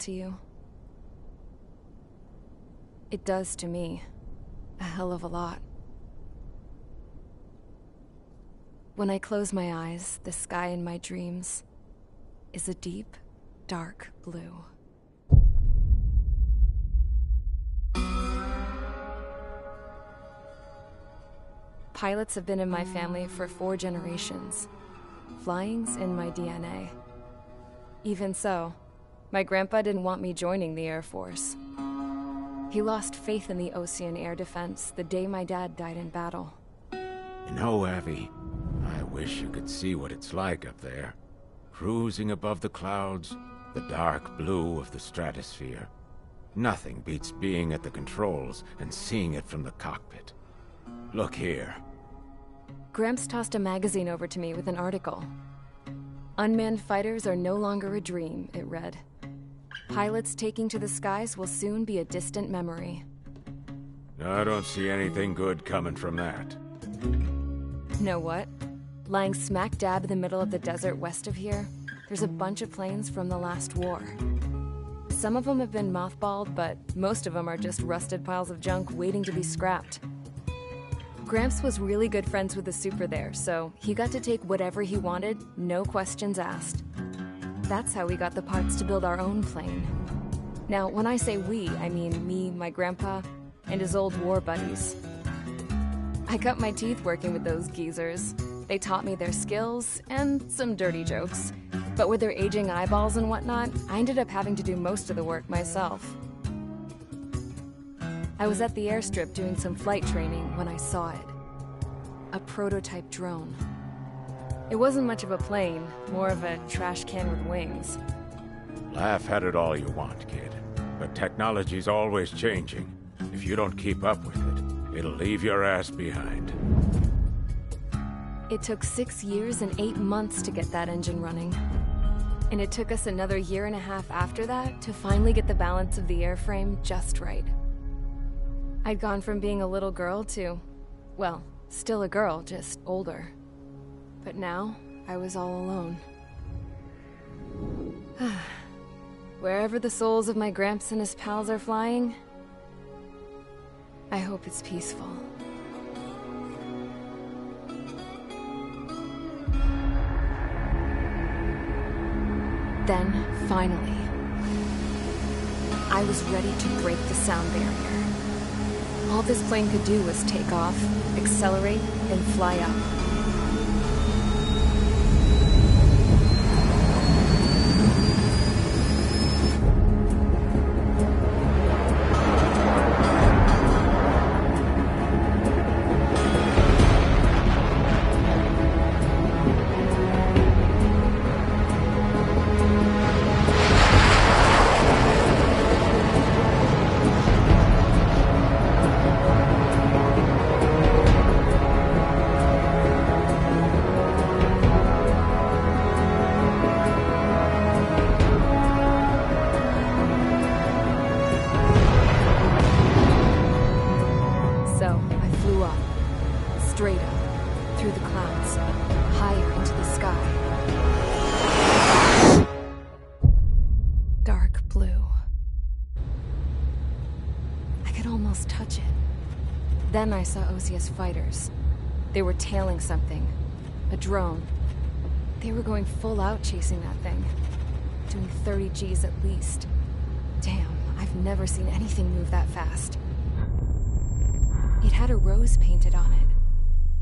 to you? It does to me. A hell of a lot. When I close my eyes, the sky in my dreams is a deep, dark blue. Pilots have been in my family for 4 generations. Flying's in my DNA. Even so, my grandpa didn't want me joining the Air Force. He lost faith in the Osean air defense the day my dad died in battle. You know, Abby, I wish you could see what it's like up there. Cruising above the clouds, the dark blue of the stratosphere. Nothing beats being at the controls and seeing it from the cockpit. Look here. Gramps tossed a magazine over to me with an article. Unmanned fighters are no longer a dream, it read. Pilots taking to the skies will soon be a distant memory. I don't see anything good coming from that. Know what? Lying smack dab in the middle of the desert west of here, there's a bunch of planes from the last war. Some of them have been mothballed, but most of them are just rusted piles of junk waiting to be scrapped. Gramps was really good friends with the super there, so he got to take whatever he wanted, no questions asked. That's how we got the parts to build our own plane. Now, when I say we, I mean me, my grandpa, and his old war buddies. I cut my teeth working with those geezers. They taught me their skills, and some dirty jokes. But with their aging eyeballs and whatnot, I ended up having to do most of the work myself. I was at the airstrip doing some flight training when I saw it. A prototype drone. It wasn't much of a plane, more of a trash can with wings. Laugh at it all you want, kid. But technology's always changing. If you don't keep up with it, it'll leave your ass behind. It took 6 years and 8 months to get that engine running. And it took us another 1.5 years after that to finally get the balance of the airframe just right. I'd gone from being a little girl to, well, still a girl, just older. But now, I was all alone. Wherever the souls of my Gramps and his pals are flying, I hope it's peaceful. Then, finally, I was ready to break the sound barrier. All this plane could do was take off, accelerate, and fly up. Straight up, through the clouds, higher into the sky. Dark blue. I could almost touch it. Then I saw Osea's fighters. They were tailing something. A drone. They were going full out chasing that thing. Doing 30 Gs at least. Damn, I've never seen anything move that fast. It had a rose painted on it.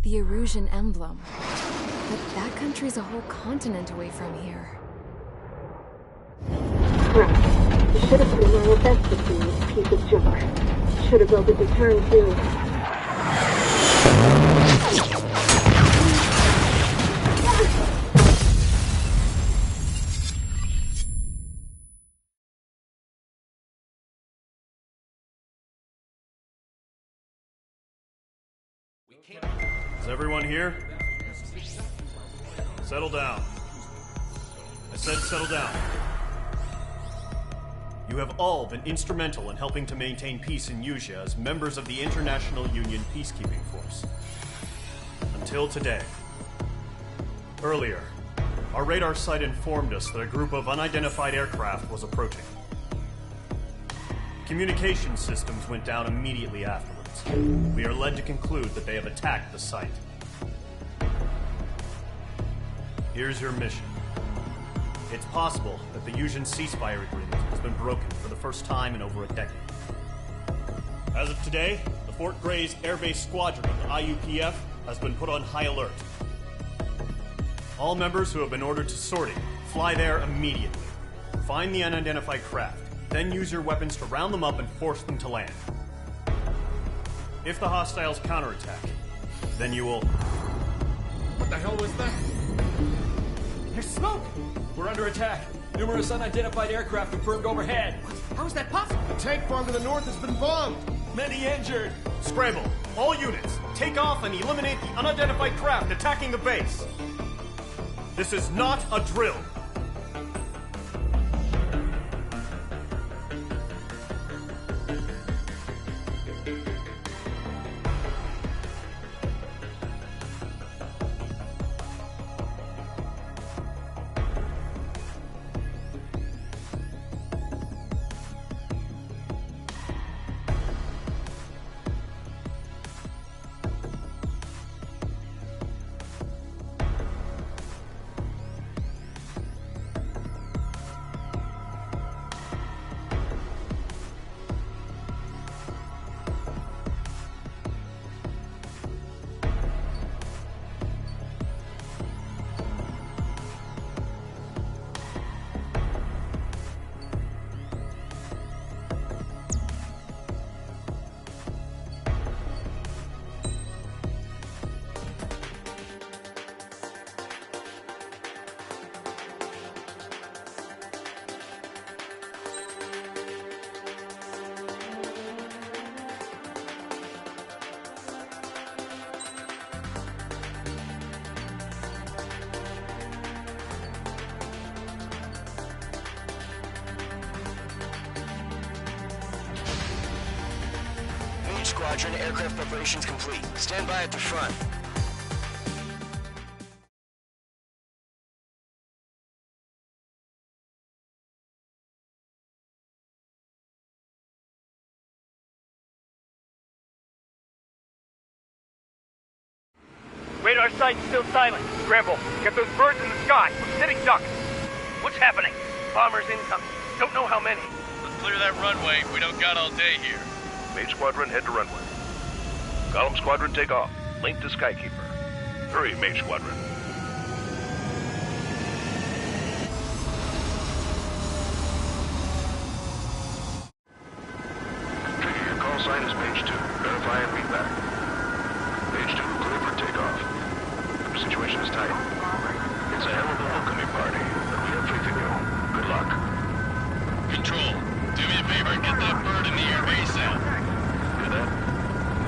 The Erusian emblem. But that country's a whole continent away from here. Right. You should have been my investment in this piece of junk. Should have built a deterrent too. Is everyone here? Settle down. I said settle down. You have all been instrumental in helping to maintain peace in Usea as members of the International Union Peacekeeping Force. Until today. Earlier, our radar site informed us that a group of unidentified aircraft was approaching. Communication systems went down immediately afterwards. We are led to conclude that they have attacked the site. Here's your mission. It's possible that the Yuuzhan ceasefire agreement has been broken for the first time in over a decade. As of today, the Fort Grays Air Base Squadron of the IUPF has been put on high alert. All members who have been ordered to sortie, fly there immediately. Find the unidentified craft, then use your weapons to round them up and force them to land. If the hostiles counterattack, then you will... What the hell was that? There's smoke! We're under attack. Numerous unidentified aircraft confirmed overhead. What? How is that possible? The tank farm to the north has been bombed. Many injured. Scramble! All units, take off and eliminate the unidentified craft attacking the base. This is not a drill. Squadron, aircraft preparations complete. Stand by at the front. Radar site's still silent. Scramble. Get those birds in the sky. We're sitting ducks. What's happening? Bombers incoming. Don't know how many. Let's clear that runway. We don't got all day here. Mage Squadron, head to runway. Column Squadron, take off. Link to Skykeeper. Hurry, Mage Squadron. Trigger, your call sign is Mage 2. Verify and read back. Mage 2, clear for takeoff. The situation is tight. It's a hell of a welcoming party, but we have faith in you. Good luck. Control, do me a favor and get that bird in the air base out. Hear that?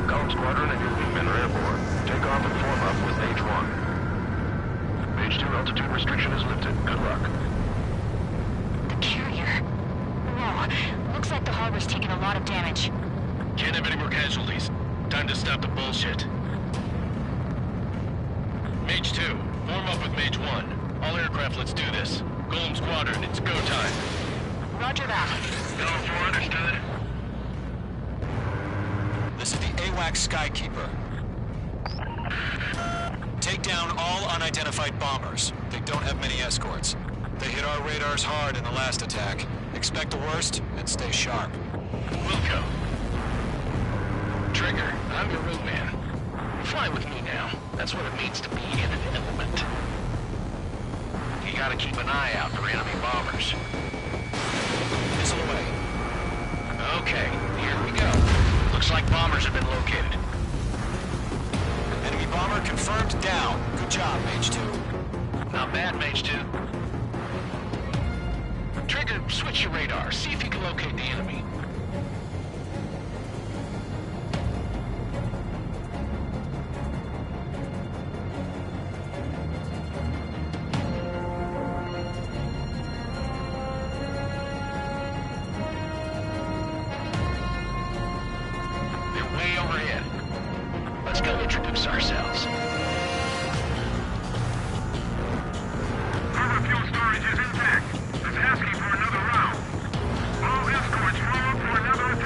Column Squadron and your wingmen are airborne. Take off and form up with Mage 1. Mage 2, altitude restriction is lifted. Good luck. The carrier? No. Looks like the harbor's taken a lot of damage. Can't have any more casualties. Time to stop the bullshit. Mage 2, form up with Mage 1. All aircraft, let's do this. Golem Squadron, it's go time. Roger that. Golem 4, understood. This is the AWACS Skykeeper. Take down all unidentified bombers. They don't have many escorts. They hit our radars hard in the last attack. Expect the worst and stay sharp. Wilco. Trigger, I'm your room man. Fly with me now. That's what it means to be in an element. You gotta keep an eye out for enemy bombers. Missile away. Okay, here we go. Looks like bombers have been located. Enemy bomber confirmed down. Good job, Mage 2. Not bad, Mage 2. Trigger, switch your radar. See if you can locate the enemy. They're way overhead. Let's go introduce ourselves. Cargo fuel storage is intact. It's asking for another round. All escorts roll up for another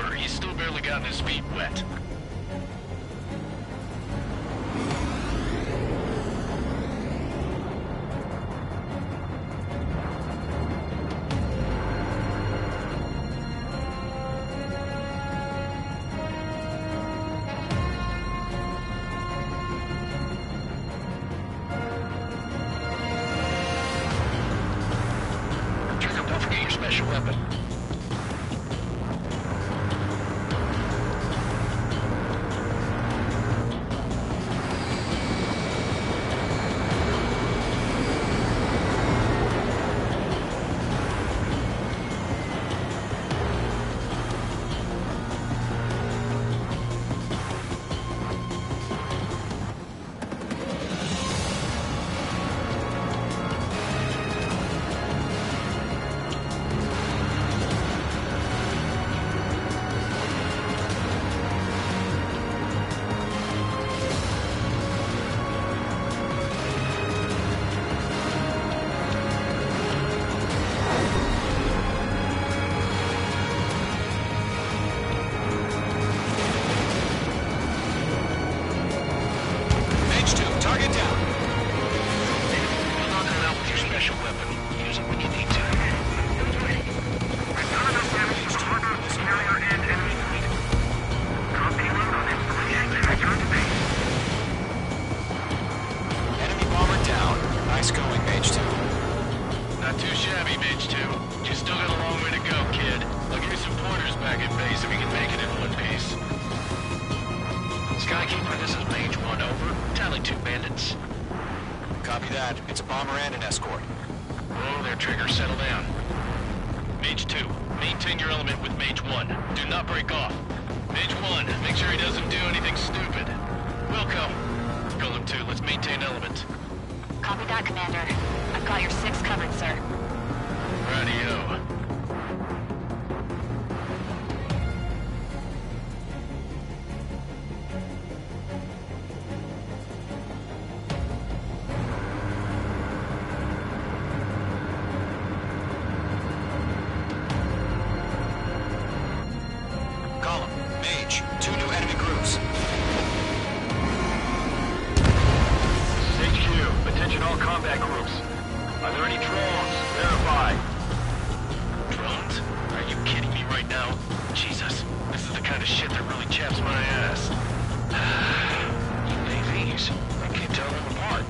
Remember, he's still barely gotten his feet wet. Trigger, don't forget your special weapon. Mage 2, target down. Knock him out with your special weapon. Use it when you need to. We've done enough damage to harder this carrier and enemy fleet. Drop payload on installation and return to base. Enemy bomber down. Nice going, Mage 2. Not too shabby, Mage 2. You still got a long way to go, kid. I'll give you some pointers back at base if you can make it in one piece. Skykeeper, this is Mage 1, over. Tally 2 bandits. Copy that. It's a bomber and an escort. Whoa there, Trigger, settle down. Mage 2, maintain your element with Mage 1. Do not break off. Mage 1, make sure he doesn't do anything stupid. Wilco. Golem 2, let's maintain element. Copy that, Commander. I've got your 6 covered, sir. Radio. Column, Mage, 2 new enemy crews. This is HQ. Attention all combat groups. Are there any drones? Verify. Drones? Are you kidding me right now? Jesus, this is the kind of shit that really chaps my ass. AVs, I can't tell them apart.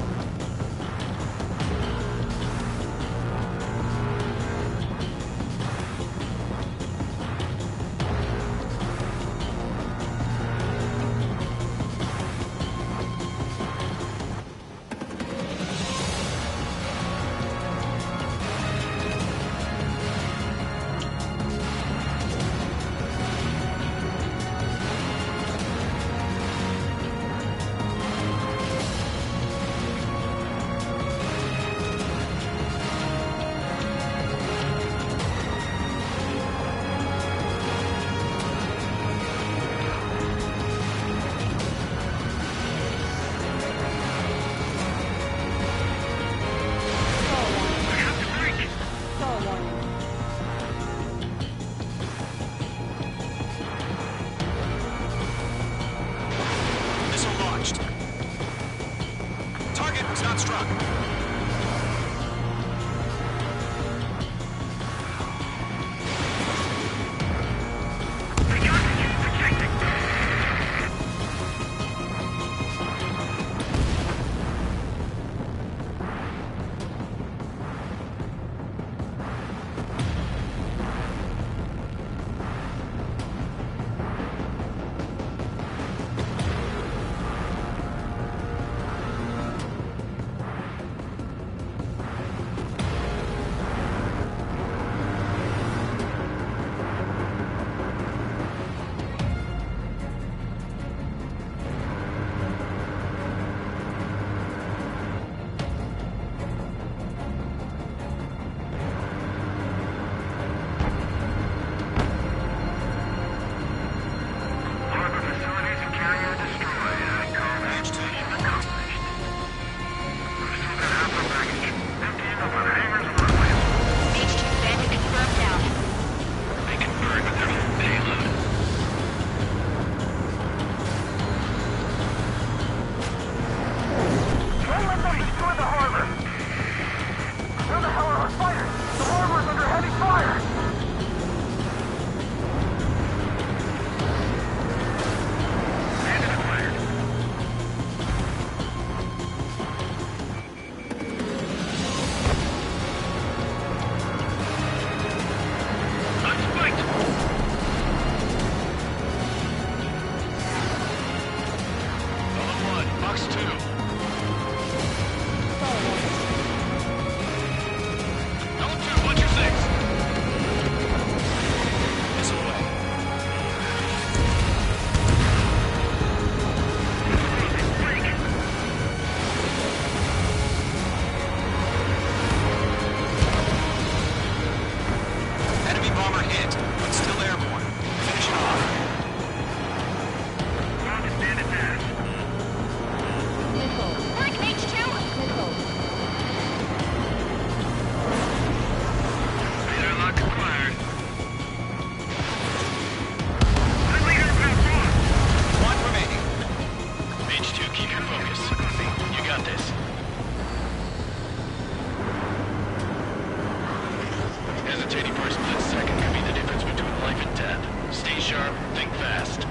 fast.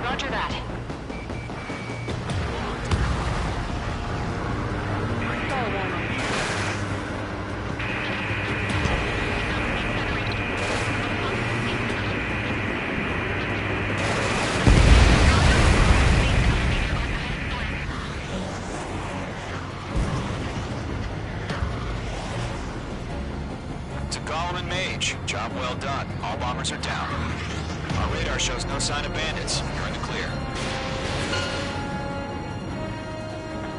Roger that. To Gollum and Mage, job well done. All bombers are down. Our radar shows no sign of bandits. You're in the clear.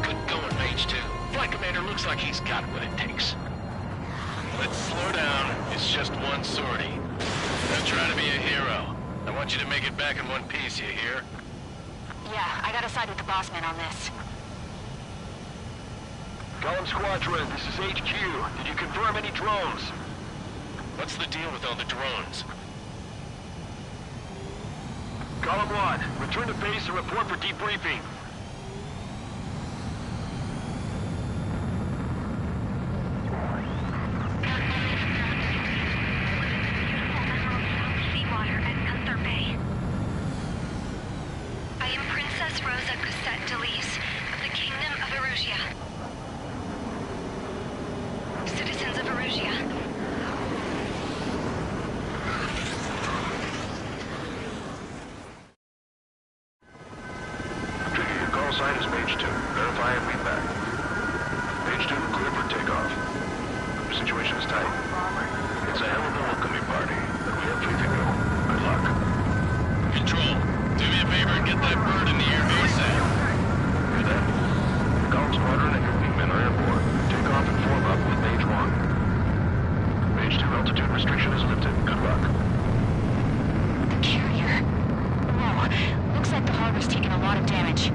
Good going, Mage 2. Flight Commander looks like he's got what it takes. Let's slow down. It's just one sortie. Don't try to be a hero. I want you to make it back in one piece, you hear? Yeah, I gotta side with the boss man on this. Gollum Squadron, this is HQ. Did you confirm any drones? What's the deal with all the drones? Gollum 1, return to base and report for debriefing. Seawater at Gunther Bay. I am Princess Rosa Cosette Delise of the Kingdom of Erusia. Citizens of Erusia. Trigger, your call sign is Mage 2. Verify and read back. Mage 2, clear for takeoff. The situation is tight. It's a hell of a welcoming party, but we have faith in you. Good luck. Control, do me a favor and get that bird in the air ASAP. Hear that? The Gollum Squadron and your wingmen are airborne. Take off and form up with Mage 1. Mage 2, altitude restriction is lifted. Good luck. The carrier. Whoa. Looks like the harbor's taken a lot of damage.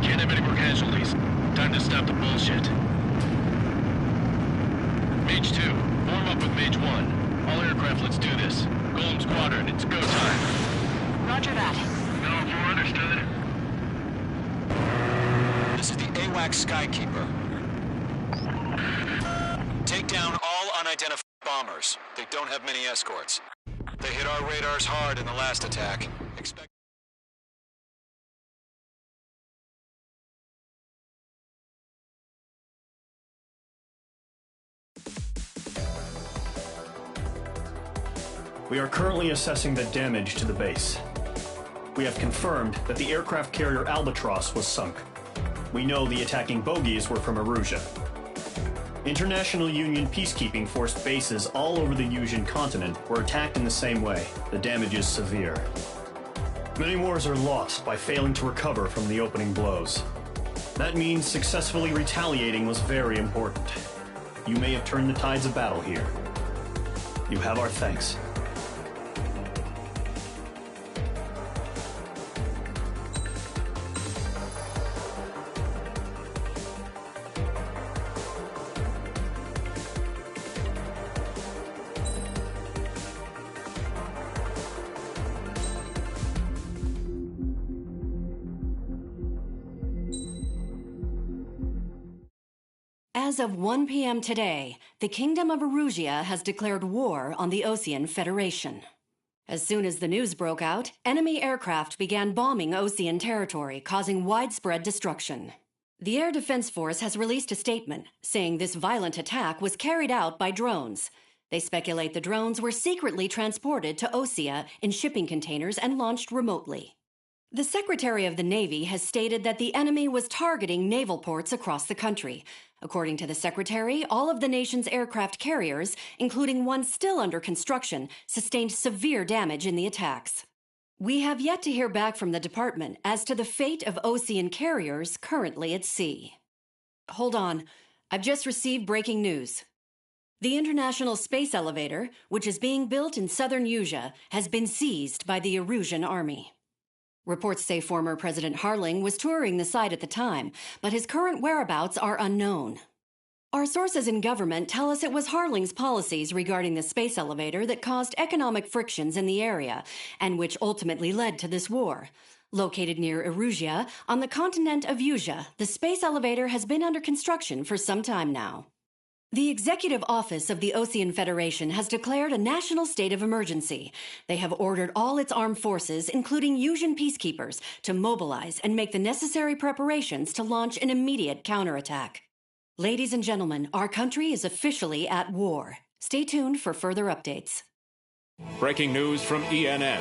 Can't have any more casualties. Time to stop the bullshit. Mage 2, form up with Mage 1. All aircraft, let's do this. Gollum Squadron, it's go time. Roger that. No, for understood. This is the AWACS Skykeeper. Take down all unidentified bombers. They don't have many escorts. They hit our radars hard in the last attack. Expect... We are currently assessing the damage to the base. We have confirmed that the aircraft carrier Albatross was sunk. We know the attacking bogies were from Erusia. International Union peacekeeping force bases all over the Yusian continent were attacked in the same way. The damage is severe. Many wars are lost by failing to recover from the opening blows. That means successfully retaliating was very important. You may have turned the tides of battle here. You have our thanks. As of 1 p.m. today, the Kingdom of Erusia has declared war on the Osean Federation. As soon as the news broke out, enemy aircraft began bombing Osean territory, causing widespread destruction. The Air Defense Force has released a statement saying this violent attack was carried out by drones. They speculate the drones were secretly transported to Osea in shipping containers and launched remotely. The Secretary of the Navy has stated that the enemy was targeting naval ports across the country. According to the Secretary, all of the nation's aircraft carriers, including one still under construction, sustained severe damage in the attacks. We have yet to hear back from the department as to the fate of Osean carriers currently at sea. Hold on. I've just received breaking news. The International Space Elevator, which is being built in southern Yusia, has been seized by the Erusian army. Reports say former President Harling was touring the site at the time, but his current whereabouts are unknown. Our sources in government tell us it was Harling's policies regarding the space elevator that caused economic frictions in the area, and which ultimately led to this war. Located near Erusia, on the continent of Yusia, the space elevator has been under construction for some time now. The Executive Office of the Osean Federation has declared a national state of emergency. They have ordered all its armed forces, including Yuuzhan peacekeepers, to mobilize and make the necessary preparations to launch an immediate counterattack. Ladies and gentlemen, our country is officially at war. Stay tuned for further updates. Breaking news from ENN.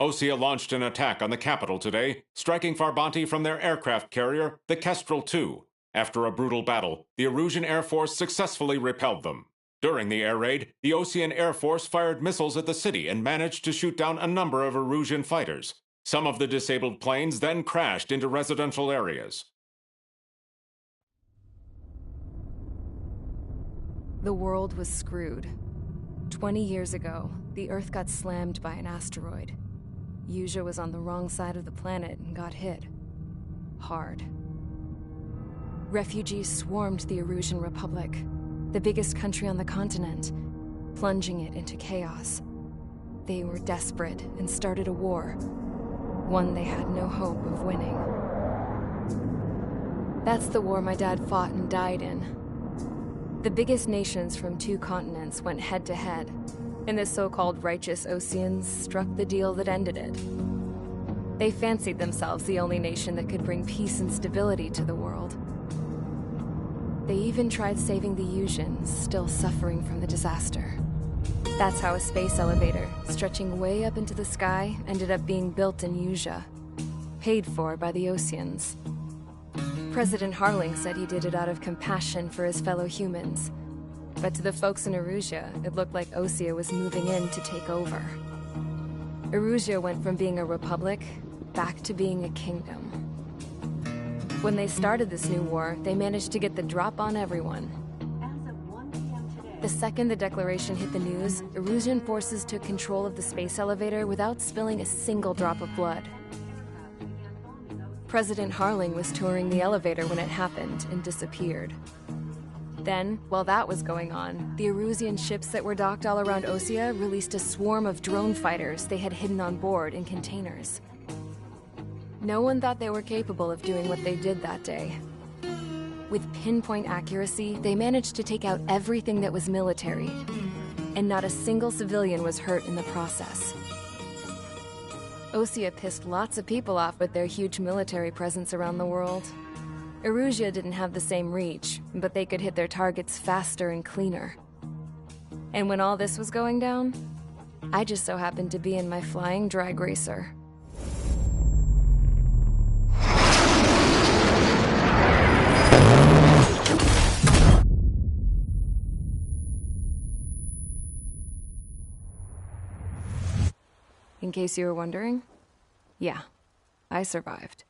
Osea launched an attack on the capital today, striking Farbanti from their aircraft carrier, the Kestrel II. After a brutal battle, the Erusian Air Force successfully repelled them. During the air raid, the Osean Air Force fired missiles at the city and managed to shoot down a number of Erusian fighters. Some of the disabled planes then crashed into residential areas. The world was screwed. 20 years ago, the Earth got slammed by an asteroid. Yuuzhan was on the wrong side of the planet and got hit. Hard. Refugees swarmed the Erusian Republic, the biggest country on the continent, plunging it into chaos. They were desperate and started a war, one they had no hope of winning. That's the war my dad fought and died in. The biggest nations from 2 continents went head-to-head, and the so-called righteous Oseans struck the deal that ended it. They fancied themselves the only nation that could bring peace and stability to the world. They even tried saving the Yuuzhan, still suffering from the disaster. That's how a space elevator, stretching way up into the sky, ended up being built in Yuuzhan, paid for by the Oseans. President Harling said he did it out of compassion for his fellow humans. But to the folks in Erusia, it looked like Osea was moving in to take over. Erusia went from being a republic back to being a kingdom. When they started this new war, they managed to get the drop on everyone. The second the declaration hit the news, Erusian forces took control of the space elevator without spilling a single drop of blood. President Harling was touring the elevator when it happened and disappeared. Then, while that was going on, the Erusian ships that were docked all around Osea released a swarm of drone fighters they had hidden on board in containers. No one thought they were capable of doing what they did that day. With pinpoint accuracy, they managed to take out everything that was military, and not a single civilian was hurt in the process. Osea pissed lots of people off with their huge military presence around the world. Erusia didn't have the same reach, but they could hit their targets faster and cleaner. And when all this was going down, I just so happened to be in my flying drag racer. In case you were wondering, yeah, I survived.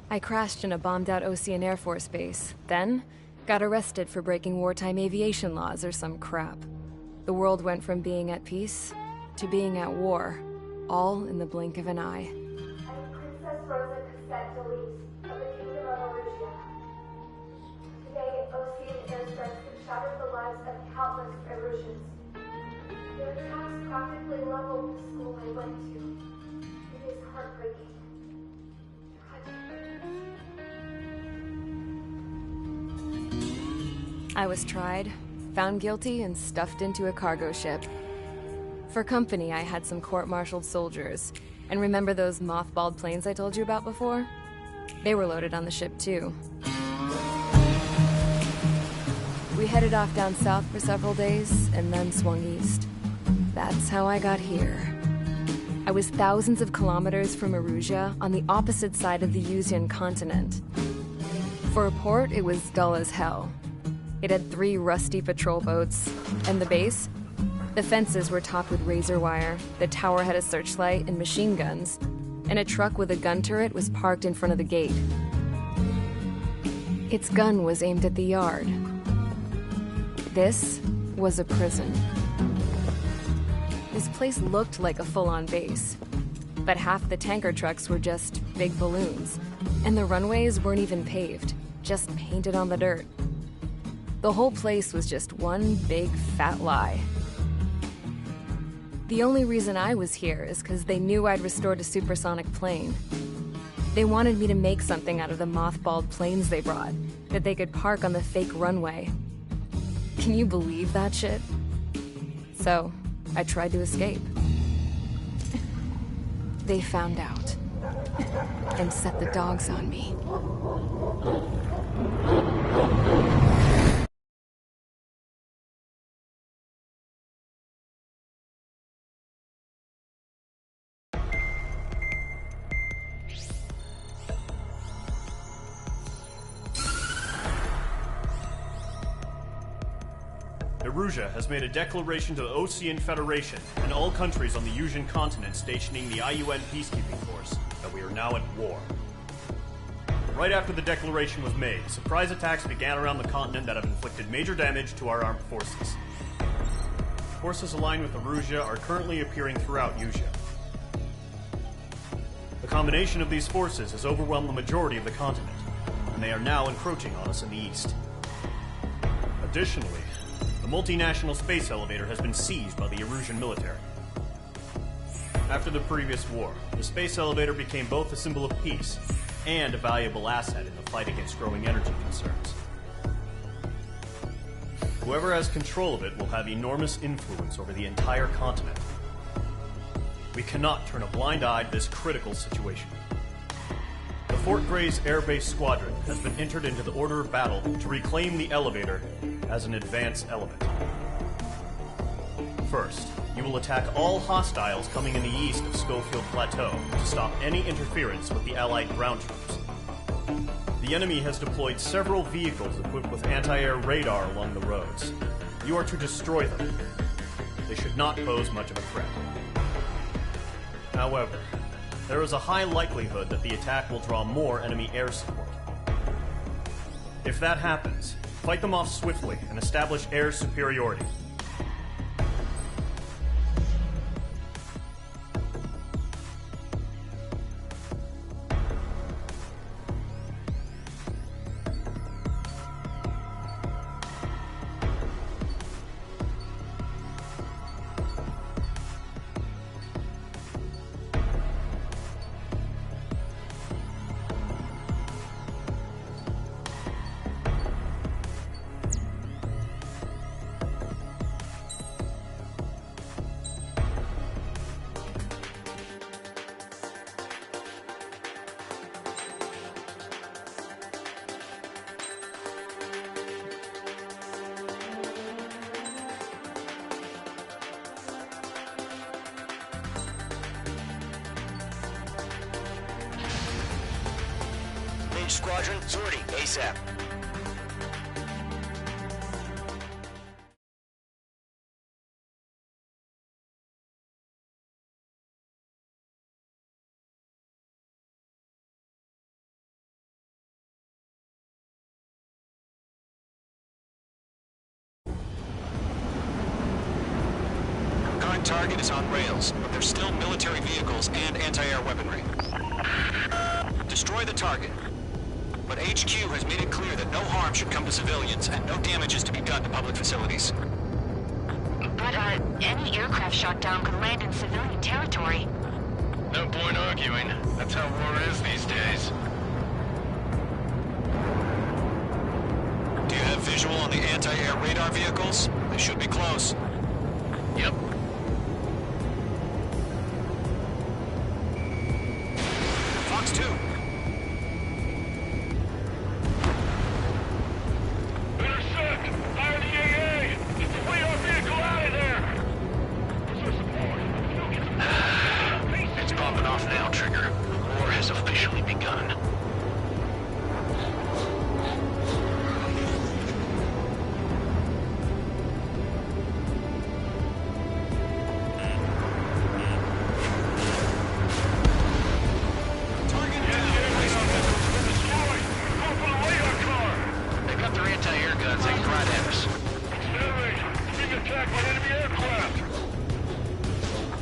I crashed in a bombed-out Osean Air Force base, then got arrested for breaking wartime aviation laws or some crap. The world went from being at peace to being at war, all in the blink of an eye. I'm Princess Rosa Cassette Delise of the Kingdom of Erusia. Today, Osean airstrikes have shattered the lives of countless Erusians. Their attacks practically leveled the school I went to. It is heartbreaking. I was tried, found guilty, and stuffed into a cargo ship. For company, I had some court-martialed soldiers. And remember those mothballed planes I told you about before? They were loaded on the ship, too. We headed off down south for several days, and then swung east. That's how I got here. I was thousands of kilometers from Erusia, on the opposite side of the Yuuzhan continent. For a port, it was dull as hell. It had 3 rusty patrol boats, and the base? The fences were topped with razor wire, the tower had a searchlight and machine guns, and a truck with a gun turret was parked in front of the gate. Its gun was aimed at the yard. This was a prison. This place looked like a full-on base, but half the tanker trucks were just big balloons, and the runways weren't even paved, just painted on the dirt. The whole place was just one big fat lie. The only reason I was here is because they knew I'd restored a supersonic plane. They wanted me to make something out of the mothballed planes they brought, that they could park on the fake runway. Can you believe that shit? So, I tried to escape. They found out, and set the dogs on me. Erusea has made a declaration to the Osean Federation and all countries on the Yuuzhan continent stationing the IUN peacekeeping force that we are now at war. Right after the declaration was made, surprise attacks began around the continent that have inflicted major damage to our armed forces. Forces aligned with Erusea are currently appearing throughout Yuuzhan. The combination of these forces has overwhelmed the majority of the continent, and they are now encroaching on us in the east. Additionally, the multinational space elevator has been seized by the Erusian military. After the previous war, the space elevator became both a symbol of peace and a valuable asset in the fight against growing energy concerns. Whoever has control of it will have enormous influence over the entire continent. We cannot turn a blind eye to this critical situation. The Fort Gray's Air Base Squadron has been entered into the order of battle to reclaim the elevator as an advance element. First, you will attack all hostiles coming in the east of Schofield Plateau to stop any interference with the Allied ground troops. The enemy has deployed several vehicles equipped with anti-air radar along the roads. You are to destroy them. They should not pose much of a threat. However, there is a high likelihood that the attack will draw more enemy air support. If that happens, fight them off swiftly and establish air superiority. Squadron, sortie, ASAP. Current target is on rails, but there's still military vehicles and anti-air weaponry. Destroy the target. But HQ has made it clear that no harm should come to civilians and no damage is to be done to public facilities. But, any aircraft shot down could land in civilian territory. No point arguing. That's how war is these days. Do you have visual on the anti-air radar vehicles? They should be close. Yep. Fox 2.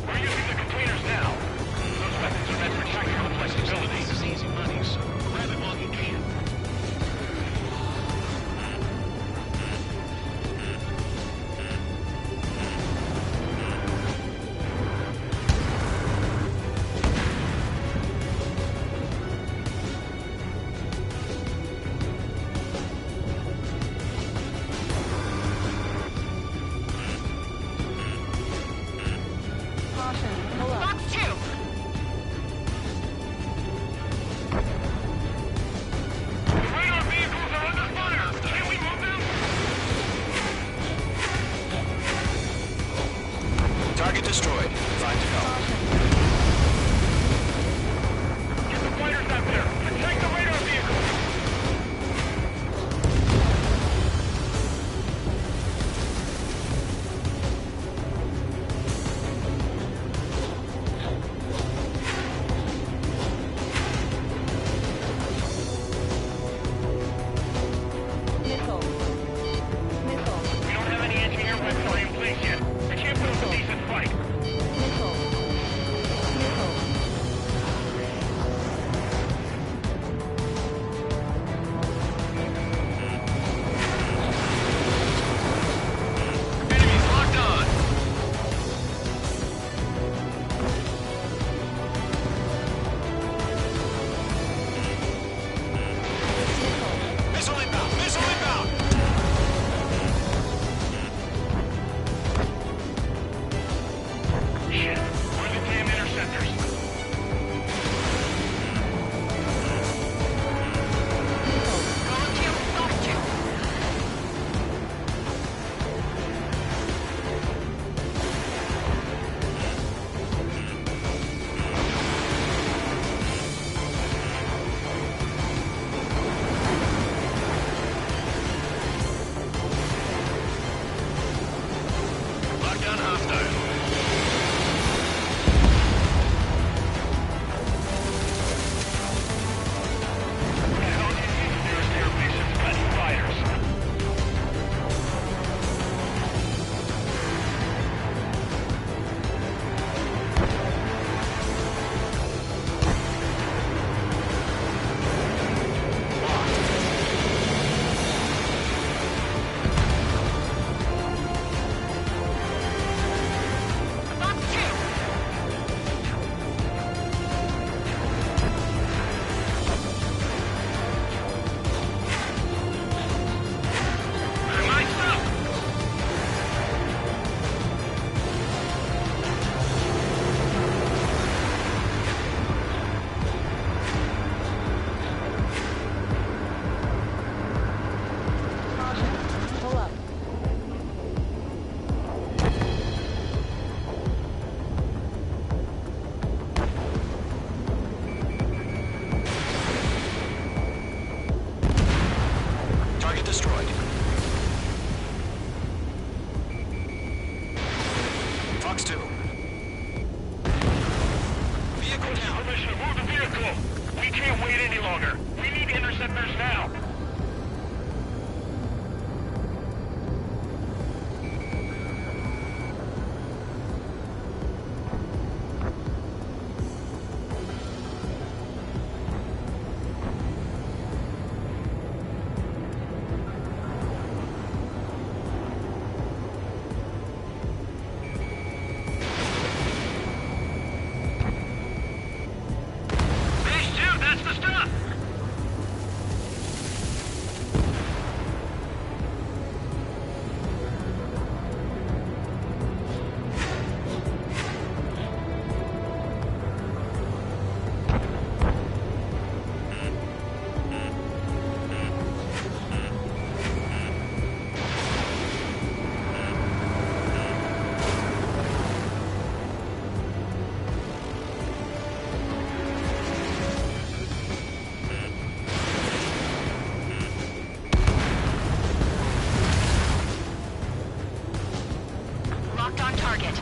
We're using the containers now. Those methods are meant for vehicle down. Commissioner, move the vehicle! We can't wait any longer. We need interceptors now. Locked on target.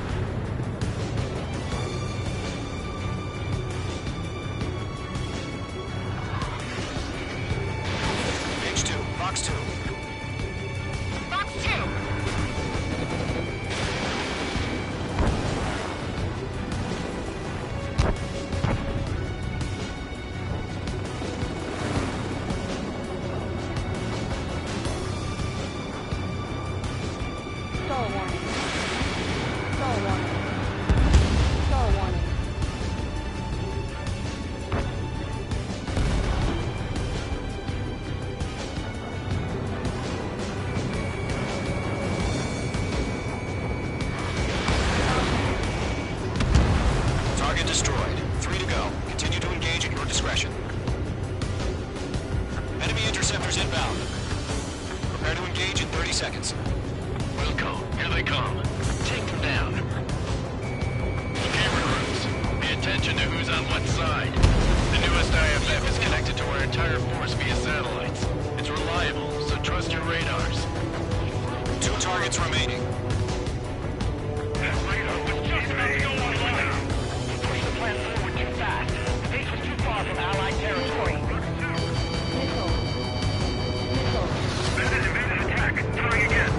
H2, Fox 2. Fox 2. Stall warning. Stall warning. Stall warning. Target destroyed. 3 to go. Continue to engage at your discretion. Enemy interceptors inbound. Prepare to engage in 30 seconds. Wilco, here they come. Take them down. Camera crews, pay attention to who's on what side. The newest IFF is connected to our entire force via satellites. It's reliable, so trust your radars. 2 targets remaining. That radar was just about to go online. We pushed the plan forward too fast. The base was too far from Allied territory. Missile. Missile. Evaded attack. Trying again.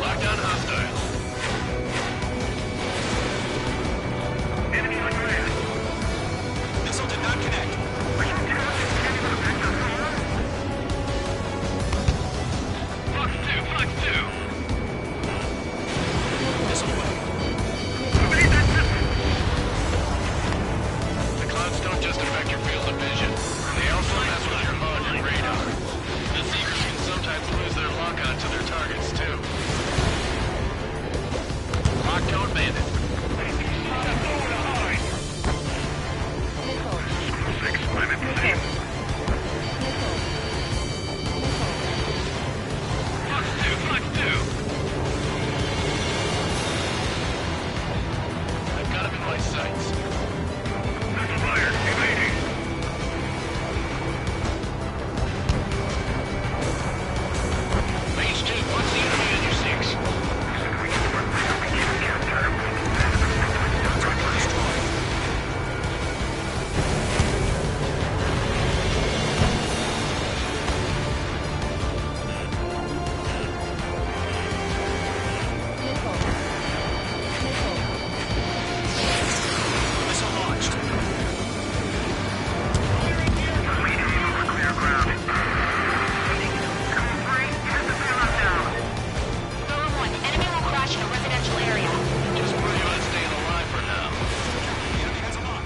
Lockdown hostile. Enemy on your ass. Missile did not connect. Fox 2, Fox 2. Missile away. Somebody that missile. The clouds don't just affect your field of vision. They also mess with your HUD and radar. The Seekers can sometimes lose their lock-on to their targets, too. Lockdown bandit. Missile. 6, I'm in Missile. Missile. Fox 2, Fox 2. I've got him in my sights. Missile fired. Evading. Mage 2, what's the enemy on your 6? Target destroyed. Missile. Missile. Missile launched. Clear ground. Zone 1, enemy will crash in a residential area. Just worry about staying alive for now. The enemy has a lock.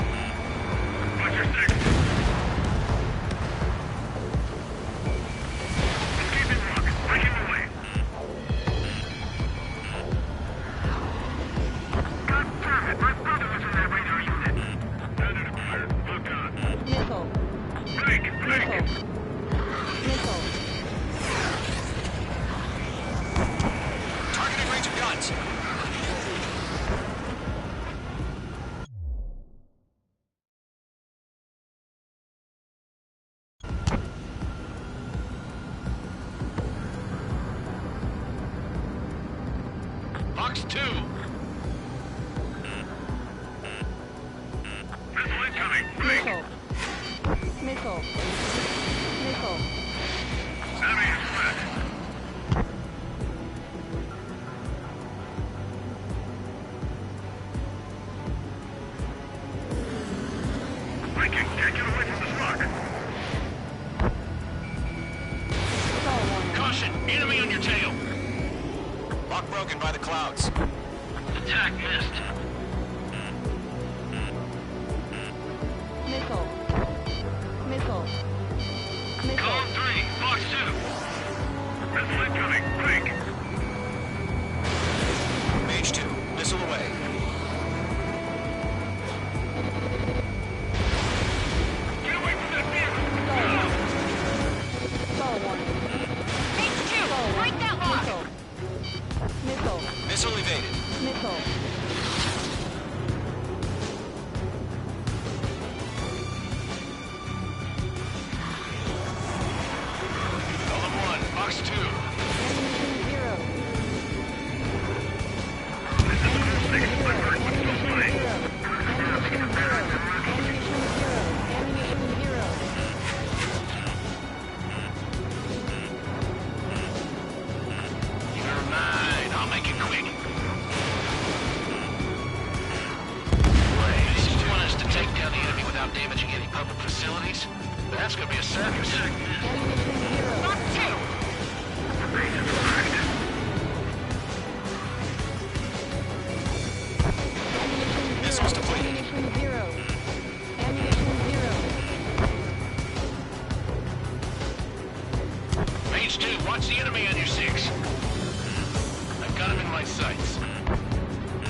Watch your 6. Escaping rock. Breaking away. God damn it. My brother was in that radar unit. Predator fired. Look on. Missile. Break. Break. Missile. Missile. Targeting range of guns. Fox 2. smoking. Can't get away from the smoke. Caution! Enemy on your tail! Lock broken by the clouds. Attack missed. Missile. Missile. Missile. Column 3, Fox 2. Missile incoming. Quick. Mage 2, missile away. Get away from that vehicle. Stall warning. H2, break that lock! Missile. Missile evaded. Missile. Column 1, Fox 2. Ammunition zero. This is Column 6. I'm hurt, but still flying. Ammunition zero. Ammunition zero. Ammunition zero. Never mind, I'll make it quick. Wait, you want us to take down the enemy without damaging any public facilities? That's gonna be a circus. Fox 2! Missiles depleted. Ammunition zero. Ammunition zero. Mage 2, watch the enemy on your 6. I've got him in my sights.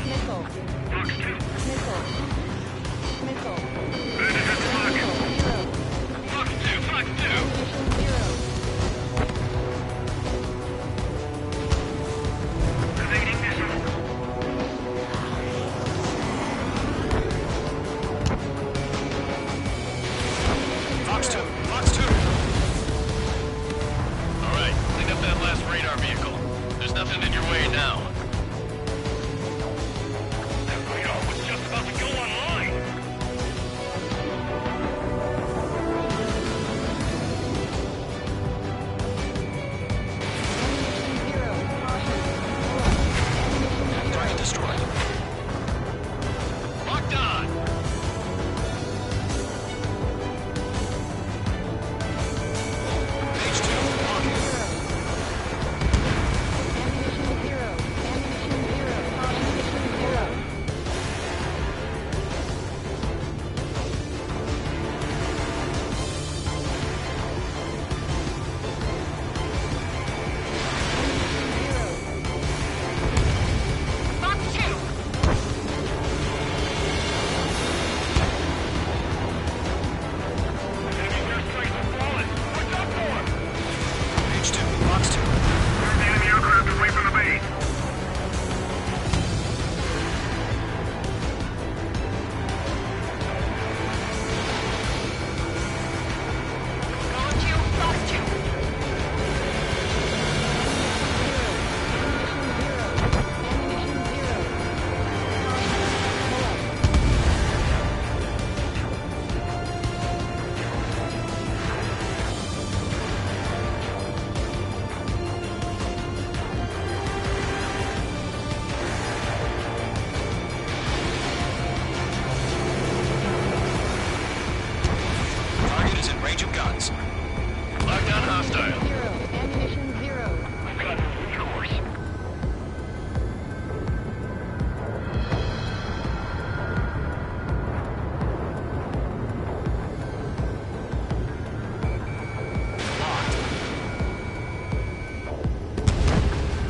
Missile. Fox 2. Missile. Missile. Bandit hit the target. Zero. Fox 2, Fox 2! Ammunition zero. Evading missile. Fox 2, Fox 2. Alright, clean up that last radar vehicle. There's nothing in your way now. That radar was just about to go online. Ammunition zero. Caution. Target destroyed. Locked on! Mage 2, locking. Ammunition zero. Ammunition zero. Ammunition zero. Fox 2! Enemy airstrikes are falling. Watch out for him. Mage 2, Fox 2. Turn the enemy aircraft away from the base. Column 2, Fox 2! Ammunition zero. Target is in range of guns. Lockdown hostile. Zero. Ammunition zero. We've got no recourse.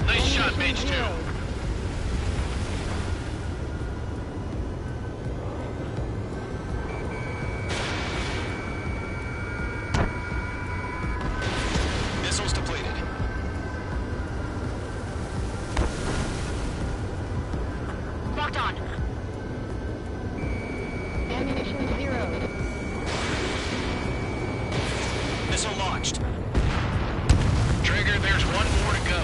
Nice shot, Mage 2. Missiles depleted. Locked on! Ammunition zero. Missile launched. Trigger, there's one more to go.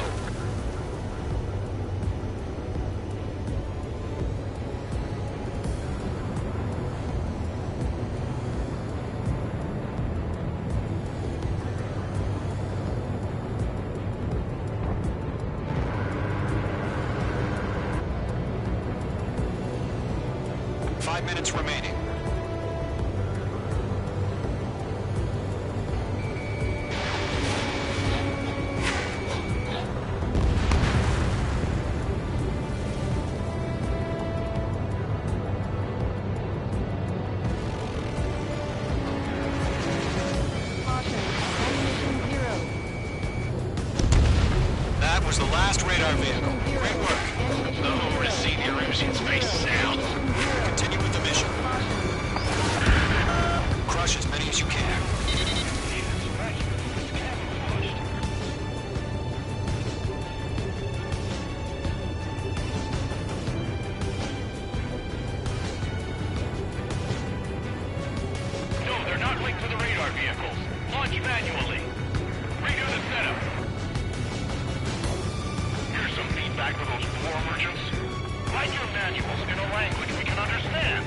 Minutes remaining. the last radar vehicle. Great work. The Horde has seen the Erusians face south. Continue with the mission. Crush as many as you can. No, they're not linked to the radar vehicles. Launch manually. Redo the setup. Here's some feedback for those war merchants. Write your manuals in a language we can understand.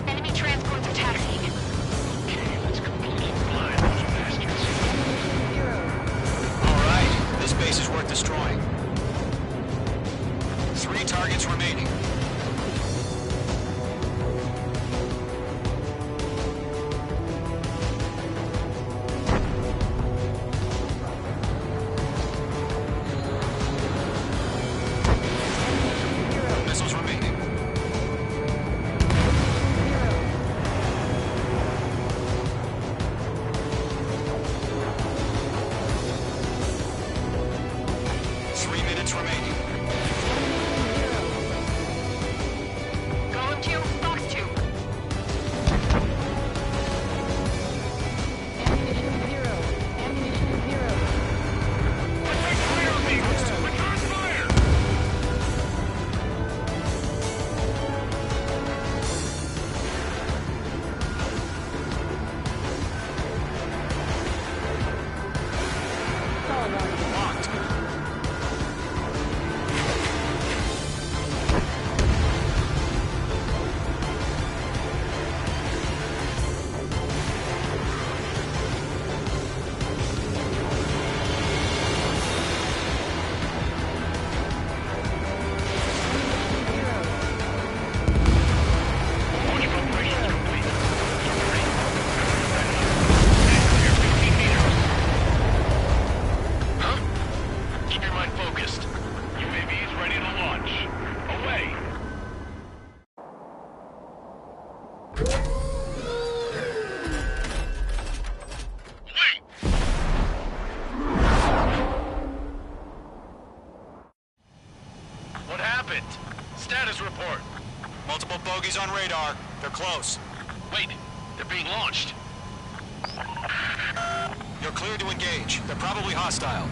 Enemy transports are taxiing. Alright, this base is worth destroying. 3 targets remaining. Missiles remaining. Three minutes remaining. Golem 2, Fox 2. Ammunition zero. Ammunition zero. Return fire! Locked. Launch preparations complete. Huh? Keep your mind focused. UAVs ready to launch. Away! What happened? Status report. Multiple bogeys on radar. They're close. Wait, they're being launched. You're cleared to engage. They're probably hostile.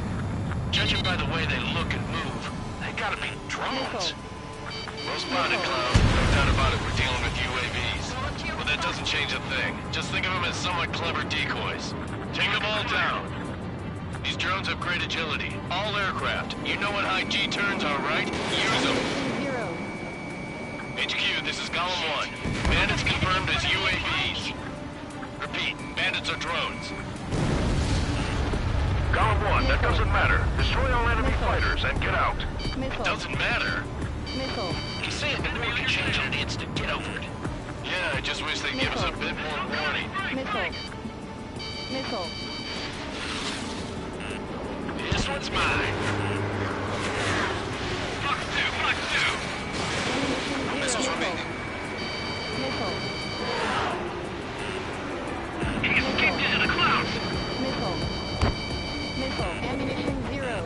Judging by the way they look and move, they gotta be drones. Well spotted, Cloud. No doubt about it, we're dealing with UAVs. But that doesn't change a thing. Just think of them as somewhat clever decoys. Take them all down. These drones have great agility. All aircraft. You know what high G turns are, right? Use them. Zero. HQ, this is Golem 1. Bandits confirmed as UAVs. Repeat, bandits are drones. Golem 1, that doesn't matter. Destroy all enemy fighters and get out. Missile. Doesn't matter. Missile. You say it, enemy can change on the instant. Get over it. Yeah, I just wish they'd give us a bit more warning. Missile. Missile. This one's mine. Fox 2! Missiles remaining. Missile. He escaped into the clouds! Missile. Missile. Ammunition zero.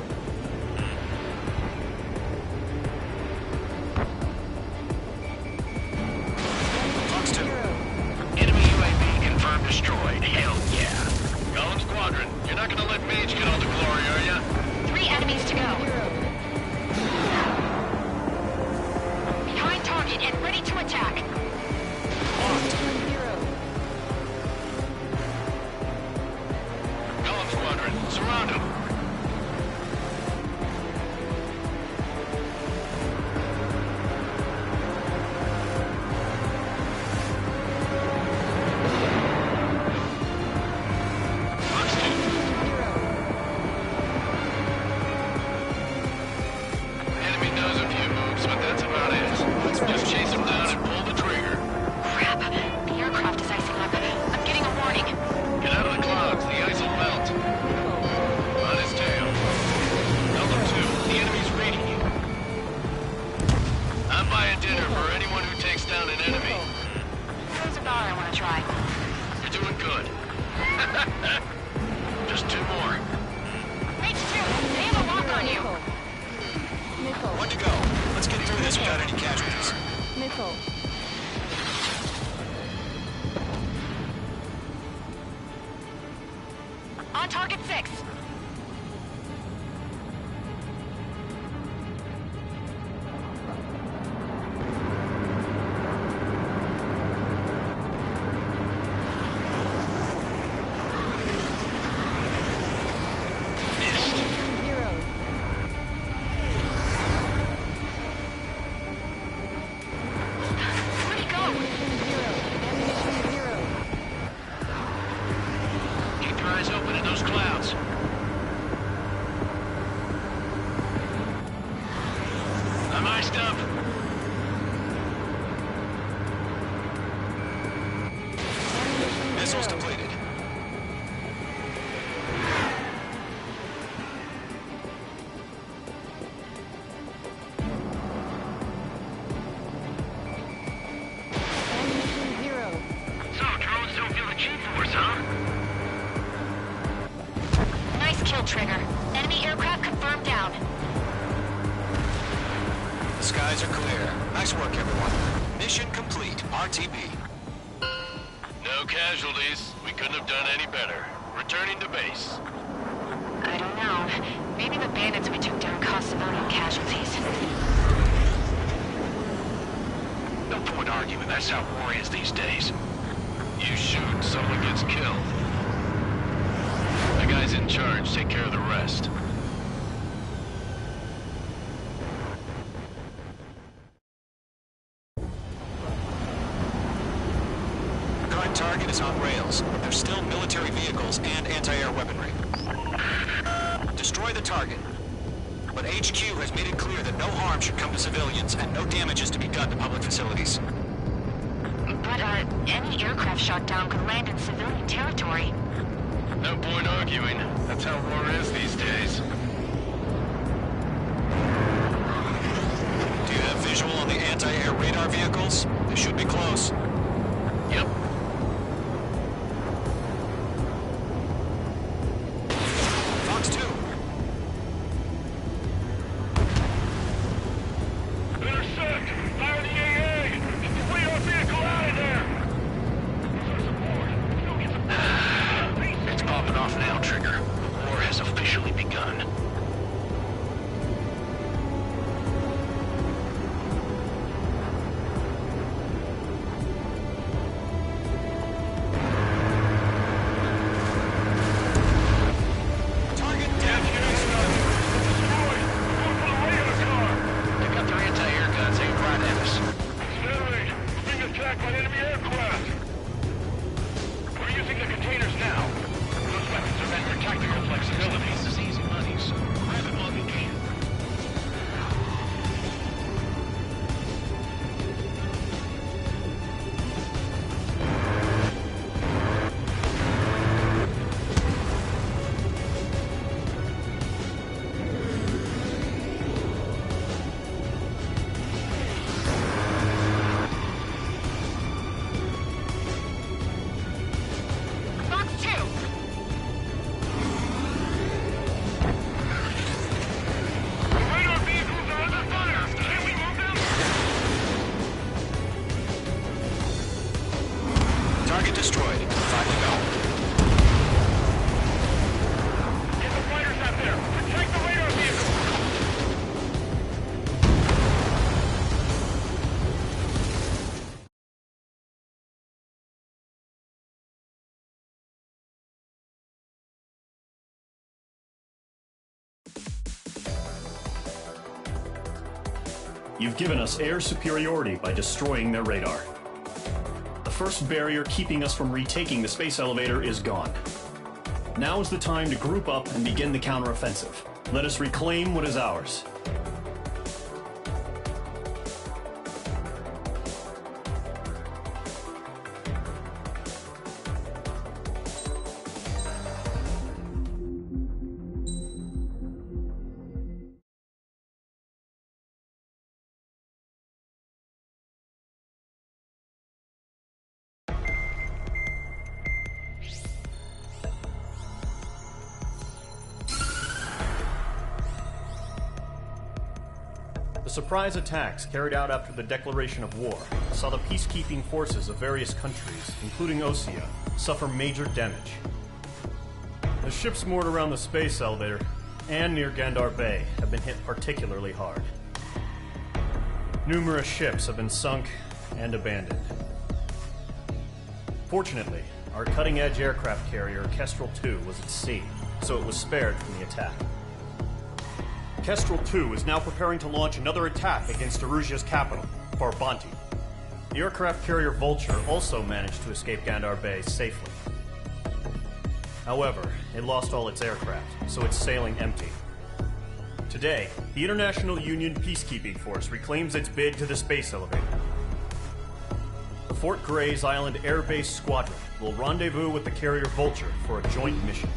Fox 2. Enemy UAV confirmed destroyed. Hell yeah. Golem Squadron, you're not gonna let Mage get all the glory, are ya? 3 enemies to go. I'm iced up. Missiles depleted. Ammunition 0. So, drones don't feel the G-force, huh? Nice kill, Trigger. Enemy aircraft confirmed down. The skies are clear. Nice work, everyone. Mission complete. RTB. No casualties. We couldn't have done any better. Returning to base. I don't know. Maybe the bandits we took down caused civilian casualties. No point arguing. That's how war is these days. You shoot, someone gets killed. The guys in charge take care of the rest. Current target is on rails, but there's still military vehicles and anti-air weaponry. Destroy the target. But HQ has made it clear that no harm should come to civilians and no damage is to be done to public facilities. But, any aircraft shot down could land in civilian territory. No point arguing. That's how war is these days. Do you have visual on the anti-air radar vehicles? They should be close. Yep. Fox 2. Intersect! Fire the AA! Get the radar vehicle out of there! It's popping off now, Trigger. The war has officially begun. Target Get down. the destroyed! Going for the radar car! They've got their anti-air guns aimed right at us. Accelerate! We're being attacked by enemy aircraft! We're using the containers now. Those weapons are meant for tactical flexibility. This is easy money, so grab it while you can. Fox 2! The radar vehicles are under fire! Can we move them? Target destroyed. 5 to go. Get the fighters out there! Protect the radar vehicles! You've given us air superiority by destroying their radar. The first barrier keeping us from retaking the space elevator is gone. Now is the time to group up and begin the counteroffensive. Let us reclaim what is ours. The surprise attacks carried out after the declaration of war saw the peacekeeping forces of various countries, including Osea, suffer major damage. The ships moored around the space elevator and near Gandar Bay have been hit particularly hard. Numerous ships have been sunk and abandoned. Fortunately, our cutting-edge aircraft carrier Kestrel II was at sea, so it was spared from the attack. Kestrel II is now preparing to launch another attack against Erusia's capital, Farbanti. The aircraft carrier Vulture also managed to escape Gandar Bay safely. However, it lost all its aircraft, so it's sailing empty. Today, the International Union Peacekeeping Force reclaims its bid to the space elevator. The Fort Grays Island Air Base Squadron will rendezvous with the carrier Vulture for a joint mission.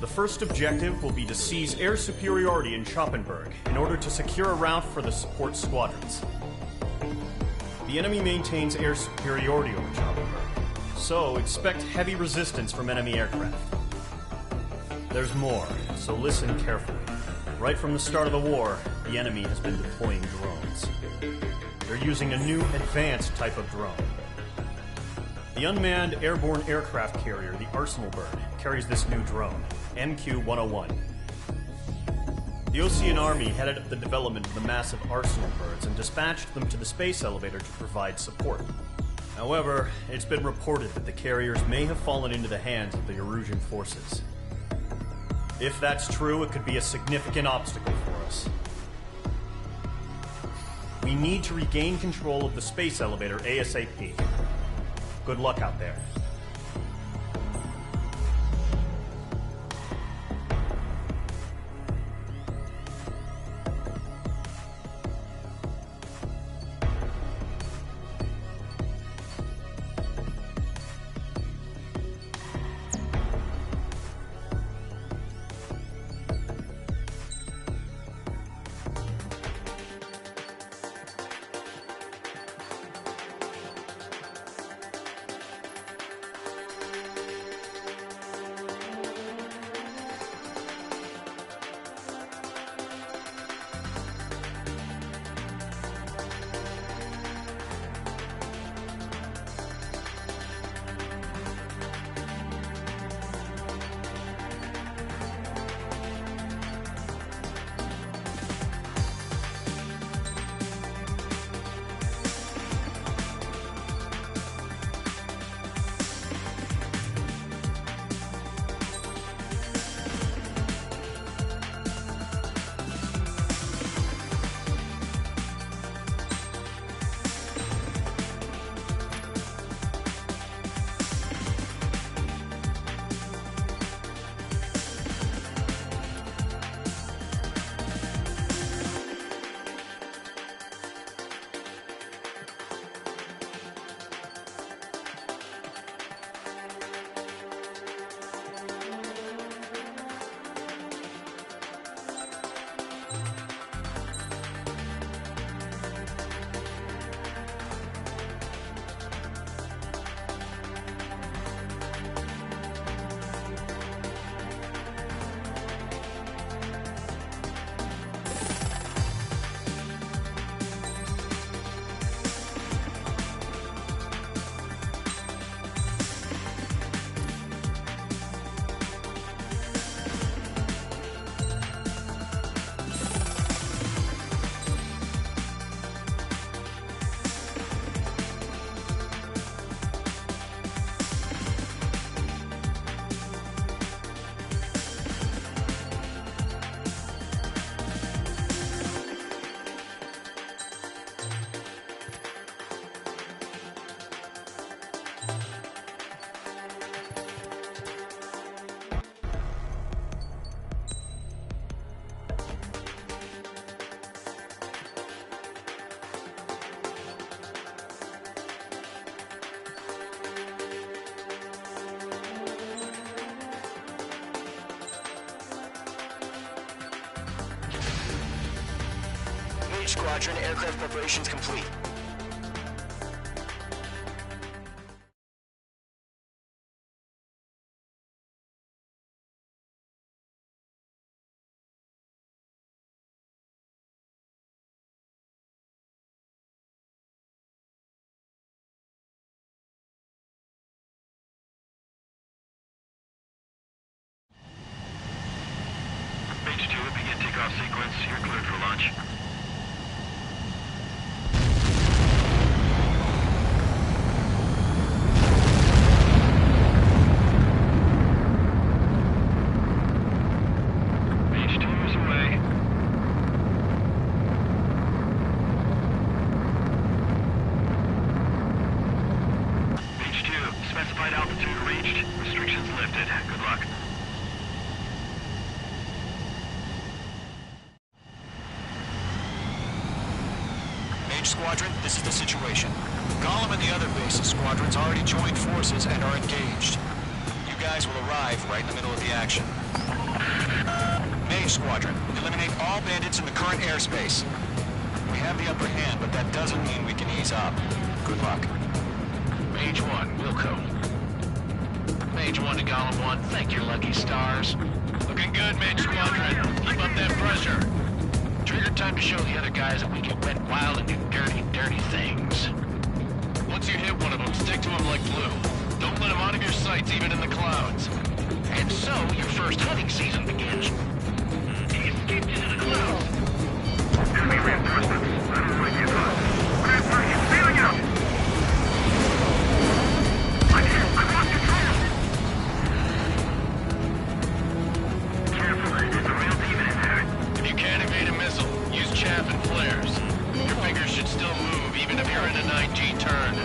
The first objective will be to seize air superiority in Schoppenberg in order to secure a route for the support squadrons. The enemy maintains air superiority over Schoppenberg, so expect heavy resistance from enemy aircraft. There's more, so listen carefully. Right from the start of the war, the enemy has been deploying drones. They're using a new advanced type of drone. The unmanned airborne aircraft carrier, the Arsenal Bird, carries this new drone, MQ-101. The Osean Army headed up the development of the massive Arsenal Birds and dispatched them to the space elevator to provide support. However, it's been reported that the carriers may have fallen into the hands of the Erusian forces. If that's true, it could be a significant obstacle for us. We need to regain control of the space elevator ASAP. Good luck out there. Squadron, aircraft preparations complete. H2, begin takeoff sequence. You're cleared for launch. Squadron, this is the situation. Gollum and the other base's squadrons already joined forces and are engaged. You guys will arrive right in the middle of the action. Mage Squadron, eliminate all bandits in the current airspace. We have the upper hand, but that doesn't mean we can ease up. Good luck. Mage 1, Wilco. Mage 1 to Gollum 1, thank your lucky stars. Looking good, Mage Squadron. Keep up that pressure. Trigger time to show the other guys that we can wet wild and do dirty, dirty things. Once you hit one of them, stick to them like glue. Don't let them out of your sights, even in the clouds. And so, your first hunting season begins. He escaped into the clouds. Enemy reinforcements. I don't know what you thought. Where are you feeling out? I'm here. I'm on control. Careful. There's a real demon in there. If you can't evade a missile, use chaff and flares. Your fingers should still move, even if you're in a 9G turn.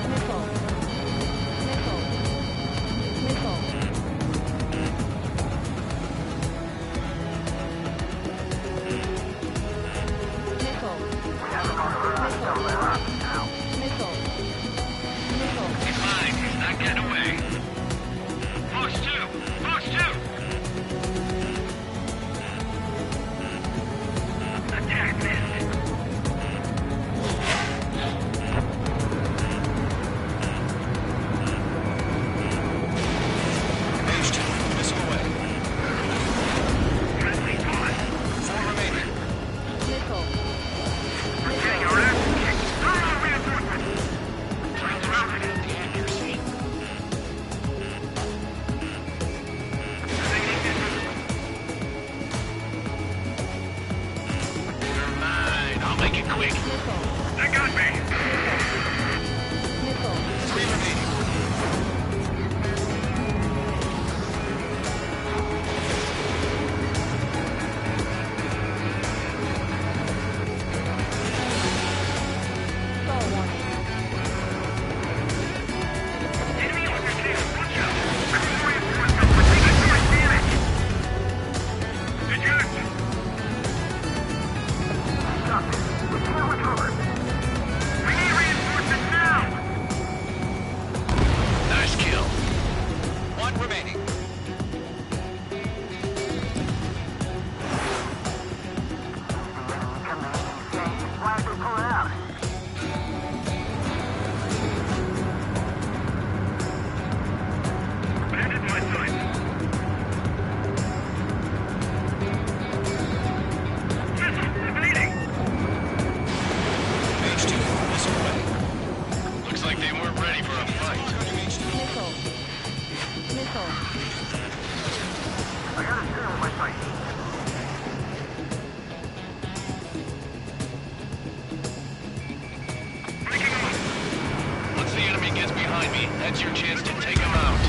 That's your chance to take him out.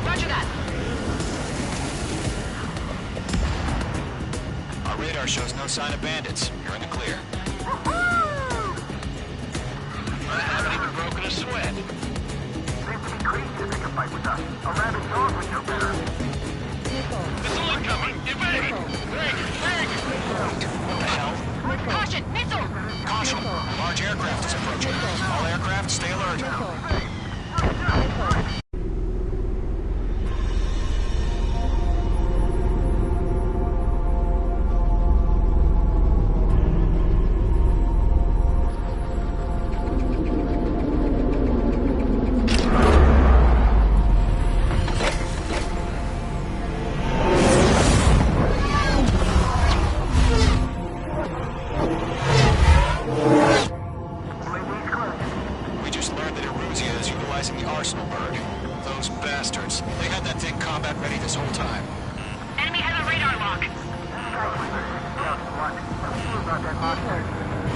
Roger that. Our radar shows no sign of bandits. You're in the clear. I haven't even broken a sweat. Seems to be crazy to take a fight with us. A rabid dog would know better. Missile incoming! Evade! Break! Break! What the hell? Caution! Missile! Caution! Large aircraft is approaching. All aircraft, stay alert.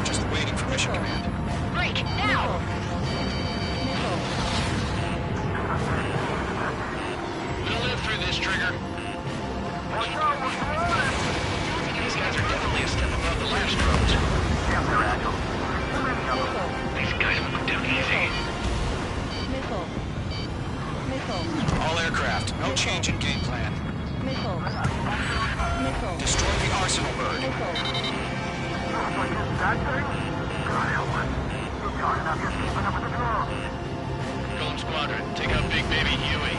Just waiting for mission command. Break, now! We'll live through this, Trigger. These guys are definitely a step above the last drones. These guys will go down easy. All aircraft, no change in game plan. Destroy the arsenal bird. Golem Squadron, take out Big Baby Huey.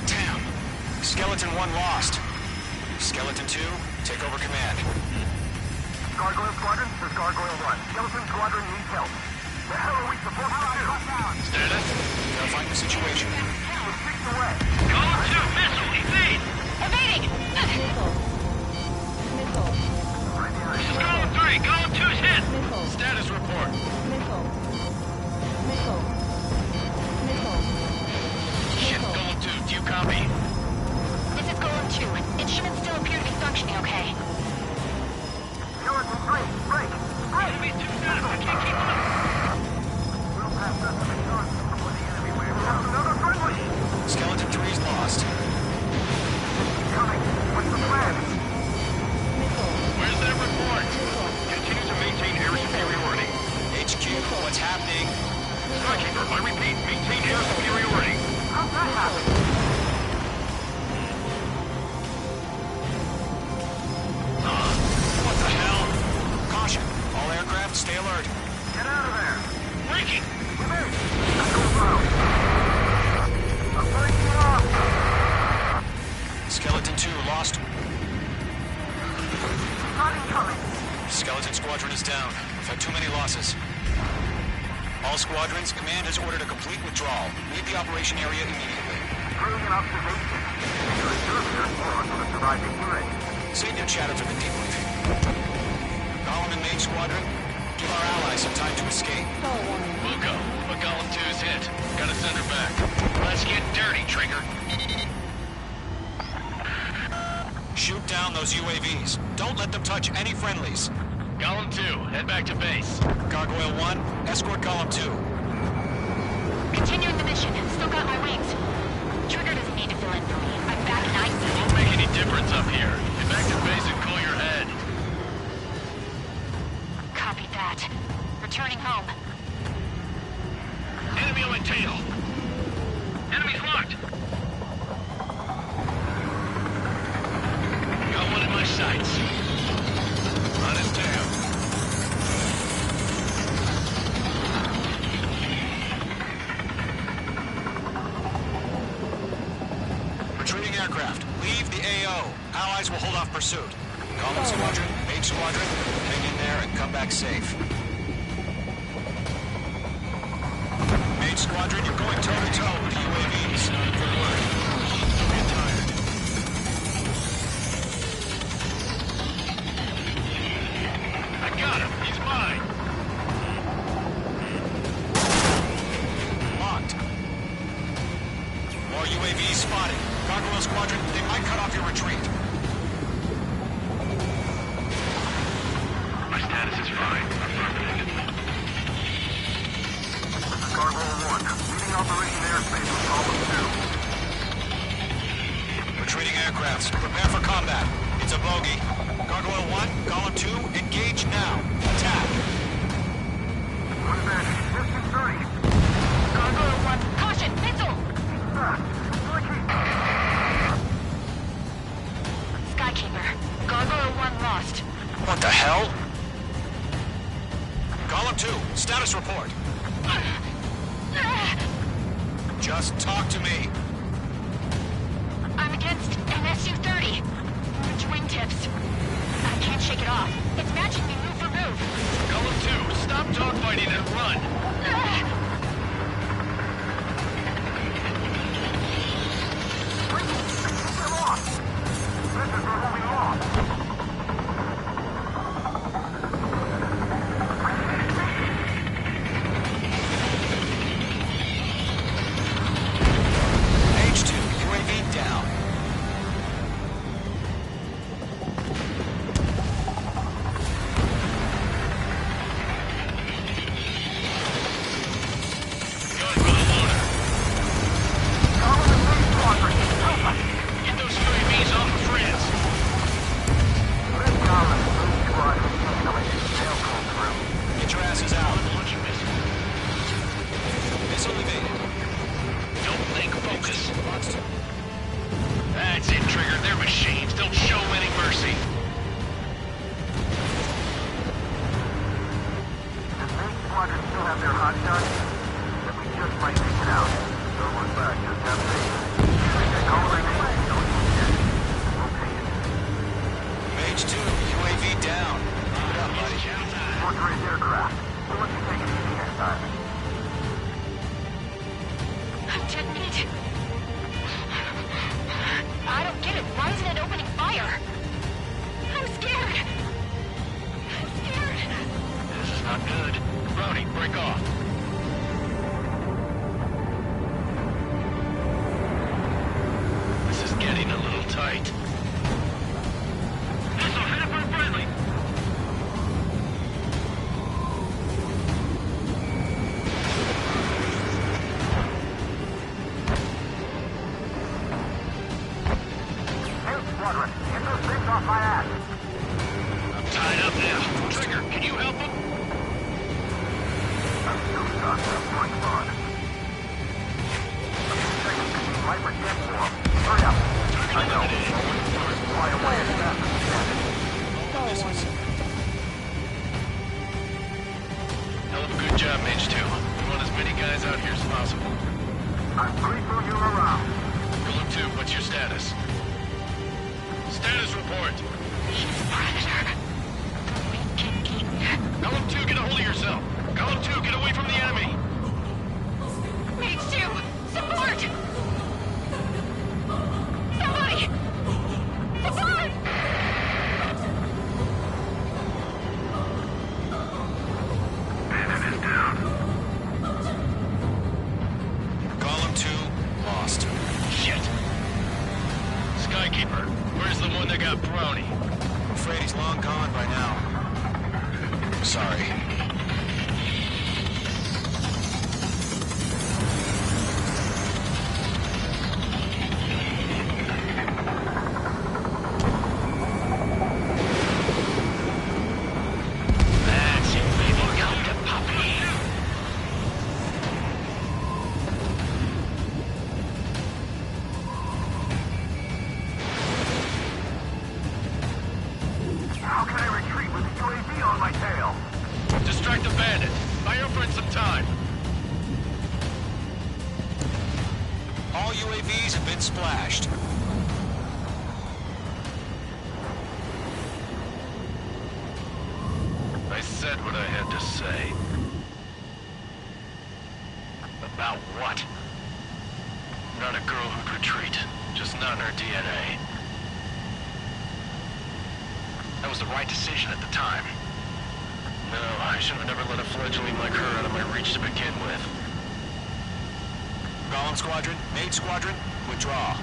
Damn. Skeleton 1 lost. Skeleton 2, take over command. Gargoyle Squadron, this is Gargoyle 1. Skeleton Squadron needs help. The hell are we supposed to do? Status? Verifying the situation. We're 6 away. Golem 2, missile, evade! Evading! This is Golem 3, Golem 2's hit! Status report. Shit, Golem 2, do you copy? This is Golem 2. Instruments still appear to be functioning okay. Skeleton 3, break! Enemy's too fast, I can't keep up! We'll pass that to the gun before the enemy waves out. Another friendly! Skeleton 3's lost. Coming. What's the plan? Where's that report? Continue to maintain air superiority. HQ, what's happening? Skykeeper, I repeat, maintain air superiority. How's that happen? What the hell? Caution. All aircraft, stay alert. Get out of there. Breaking! Come in. Go through. I'm breaking off. Skeleton 2 lost. Not incoming. Skeleton Squadron is down. We've had too many losses. All squadrons, command has ordered a complete withdrawal. Leave the operation area immediately. Brilliant observation. You're a surveyor for the surviving unit. Save your chatter for the debriefing. Golem and Mage Squadron, give our allies some time to escape. We'll go, but Golem 2's hit. Gotta send her back. Let's get dirty, Trigger. Shoot down those UAVs. Don't let them touch any friendlies. Golem 2, head back to base. Gargoyle 1, escort Golem 2. Continuing the mission. Still got my wings. Trigger doesn't need to fill in for me. I'm back in ice. Won't make any difference up here. Get back to base and cool your head. Copy that. Returning home. Enemy on my tail. Enemy's locked. Got one in my sights. On his tail. Retreating aircraft, leave the AO. Allies will hold off pursuit. Golem Squadron, Mage Squadron, hang in there and come back safe. Mage Squadron, you're going toe-to-toe with the UAVs. Good work. Don't get tired. I got him. He's mine. Locked. More UAVs spotted. Gargoyle Squadron, they might cut off your retreat. My status is fine. This is Gargoyle 1. Leading Operation Airspace with Golem 2. Retreating aircrafts, prepare for combat. It's a bogey. Gargoyle 1, Golem 2, engage now. Attack. One advantage. Distance 30. Gargoyle 1. Caution! Missile! Skykeeper. Gargoyle 1 lost. What the hell? Golem 2, status report. Just talk to me. I'm against an Su-30. Which wingtips? I can't shake it off. It's matching me move for move. Golem 2, stop dogfighting and run. Come on. This is where we belong. H2, UAV down. mercy. Does main squadron still have their hot shots? Then we just might make it out. Don't look back, just have faith. Call my name, don't you shit. Mage 2, UAV down. Good up, buddy. Force Grace aircraft. We'll let you take it easy next time. I'm dead meat. I don't get it. Why isn't it opening fire? I'm scared. I'm scared. This is not good. Brownie, break off. This is getting a little tight. Missile headed for friendly. Main squadron, get those things off my ass. I'm tied up now. Trigger, can you help him? I'm still stuck. Going on. A few seconds to keep light for death for him. Hurry up. I know. Fly away as fast as you can. Hell of a good job, Mage 2. We want as many guys out here as possible. I'm grateful you're around. Golem 2, what's your status? Status report. He's a predator. We can keep. Golem 2, get a hold of yourself. Golem 2, get away from the enemy. Mage 2, support! Somebody! Support! Bandit is down. Golem 2, lost. Shit. Skykeeper, where's the one that got Brownie? I'm afraid he's long gone by now. Sorry. That's it, baby. Look out, the puppy. How can I retreat with the UAV on my tail? Distract the bandit. Buy your friend some time. All UAVs have been splashed. I said what I had to say. About what? Not a girl who'd retreat. Just not in her DNA. That was the right decision at the time. No, I should have never let a fledgling like her out of my reach to begin with. Golem Squadron, Mage Squadron, withdraw.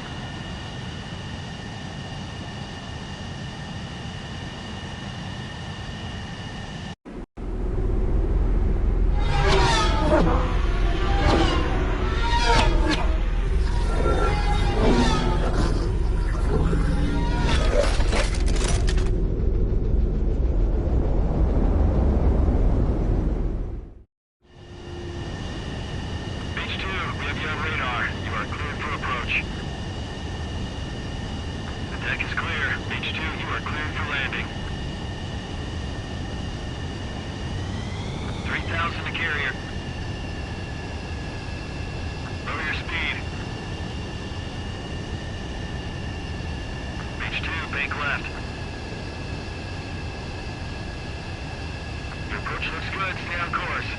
Mage 2, we have you on radar. You are cleared for approach. The deck is clear. Mage 2, you are cleared for landing. 3,000 to carrier. Lower your speed. Mage 2, bank left. Your approach looks good. Stay on course.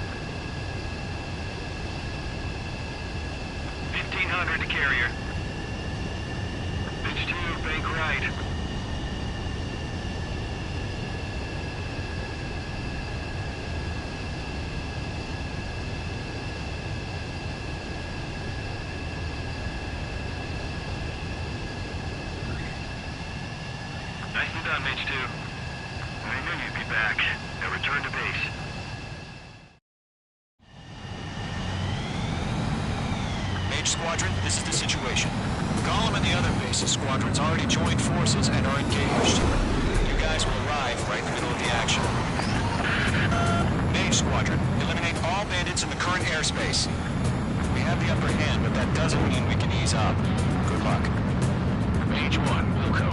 1,500 to carrier. Mage 2, bank right. Nicely done, Mage 2. I knew you'd be back. Now return to base. Mage Squadron, this is the situation. Golem and the other bases squadrons already joined forces and are engaged. You guys will arrive right in the middle of the action. Mage Squadron, eliminate all bandits in the current airspace. We have the upper hand, but that doesn't mean we can ease up. Good luck. Mage 1, Wilco.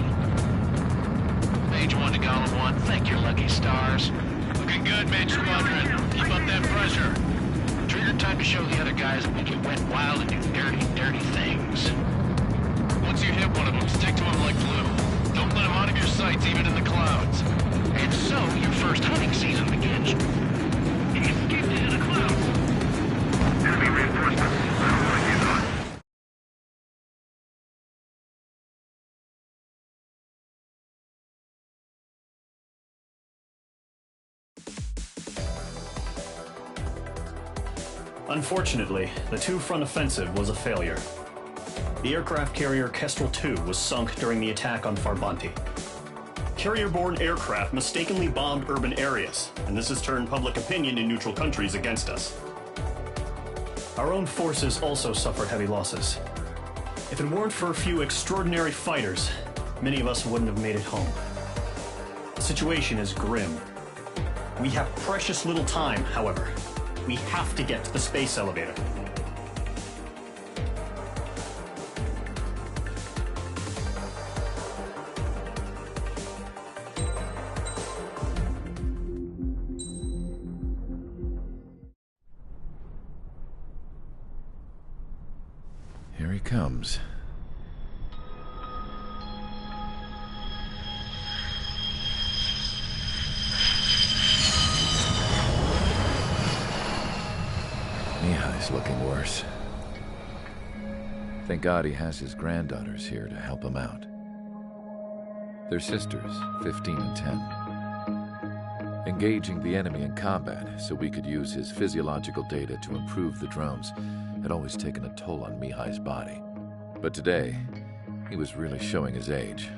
stars. Looking good, Mage Squadron. Keep up that pressure. Trigger, time to show the other guys that we can went wild and do dirty, dirty things. Once you hit one of them, stick to him like glue. Don't let him out of your sights, even in the clouds. And so, your first hunting season begins. He escaped into the clouds. Enemy reinforcements. I don't like these on. Unfortunately, the two-front offensive was a failure. The aircraft carrier Kestrel II was sunk during the attack on Farbanti. Carrier-borne aircraft mistakenly bombed urban areas, and this has turned public opinion in neutral countries against us. Our own forces also suffered heavy losses. If it weren't for a few extraordinary fighters, many of us wouldn't have made it home. The situation is grim. We have precious little time, however. We have to get to the space elevator. Here he comes. Mihai's looking worse. Thank God he has his granddaughters here to help him out. They're sisters, 15 and 10. Engaging the enemy in combat so we could use his physiological data to improve the drones had always taken a toll on Mihai's body. But today, he was really showing his age.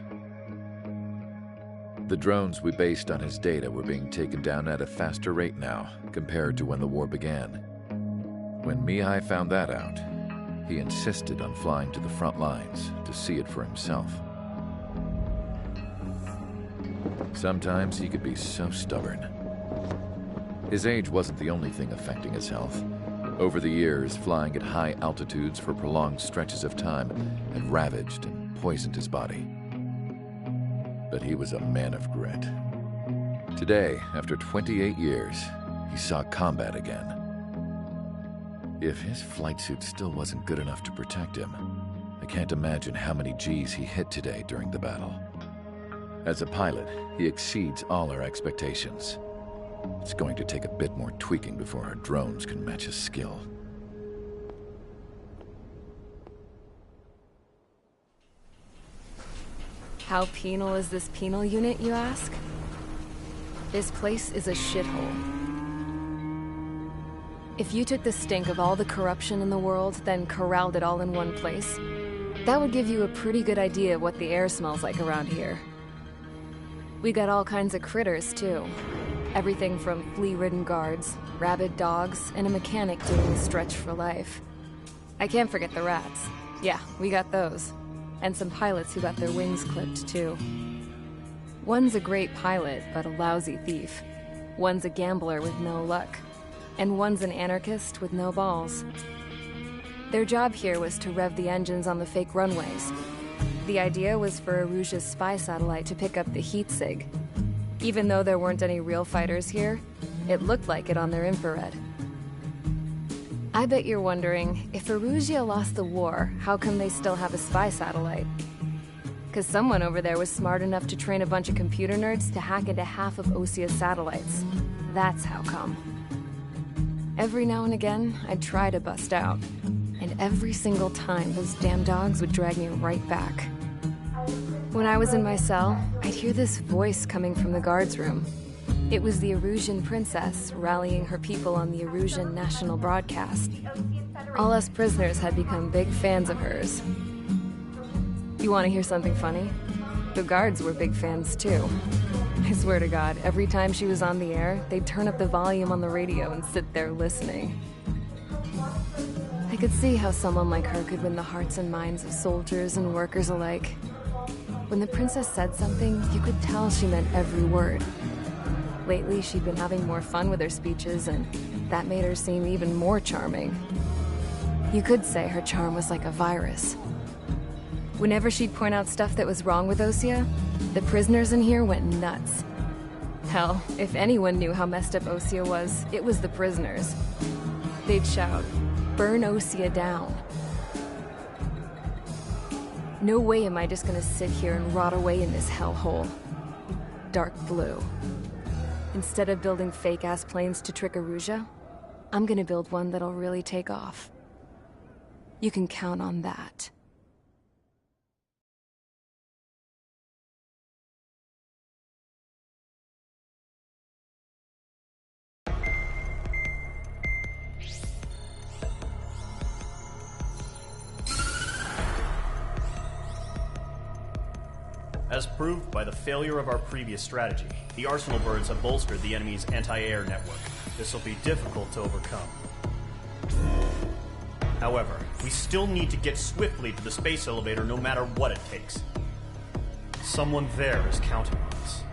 The drones we based on his data were being taken down at a faster rate now compared to when the war began. When Mihai found that out, he insisted on flying to the front lines to see it for himself. Sometimes he could be so stubborn. His age wasn't the only thing affecting his health. Over the years, flying at high altitudes for prolonged stretches of time had ravaged and poisoned his body. But he was a man of grit. Today, after 28 years, he saw combat again. If his flight suit still wasn't good enough to protect him, I can't imagine how many Gs he hit today during the battle. As a pilot, he exceeds all our expectations. It's going to take a bit more tweaking before our drones can match his skill. How penal is this penal unit, you ask? This place is a shithole. If you took the stink of all the corruption in the world, then corralled it all in one place, that would give you a pretty good idea of what the air smells like around here. We got all kinds of critters, too. Everything from flea-ridden guards, rabid dogs, and a mechanic doing the stretch for life. I can't forget the rats. Yeah, we got those. And some pilots who got their wings clipped, too. One's a great pilot, but a lousy thief. One's a gambler with no luck. And one's an anarchist with no balls. Their job here was to rev the engines on the fake runways. The idea was for Erusia's spy satellite to pick up the heat sig. Even though there weren't any real fighters here, it looked like it on their infrared. I bet you're wondering, if Erusia lost the war, how come they still have a spy satellite? Because someone over there was smart enough to train a bunch of computer nerds to hack into half of Osia's satellites. That's how come. Every now and again, I'd try to bust out. And every single time, those damn dogs would drag me right back. When I was in my cell, I'd hear this voice coming from the guards room. It was the Erusian princess rallying her people on the Erusian national broadcast. All us prisoners had become big fans of hers. You want to hear something funny? The guards were big fans too. I swear to God, every time she was on the air, they'd turn up the volume on the radio and sit there listening. I could see how someone like her could win the hearts and minds of soldiers and workers alike. When the princess said something, you could tell she meant every word. Lately, she'd been having more fun with her speeches, and that made her seem even more charming. You could say her charm was like a virus. Whenever she'd point out stuff that was wrong with Osia, the prisoners in here went nuts. Hell, if anyone knew how messed up Osea was, it was the prisoners. They'd shout, "Burn Osea down." No way am I just gonna sit here and rot away in this hellhole. Dark Blue. Instead of building fake-ass planes to trick Erusea, I'm gonna build one that'll really take off. You can count on that. As proved by the failure of our previous strategy, the Arsenal birds have bolstered the enemy's anti-air network. This will be difficult to overcome. However, we still need to get swiftly to the space elevator no matter what it takes. Someone there is counting on us.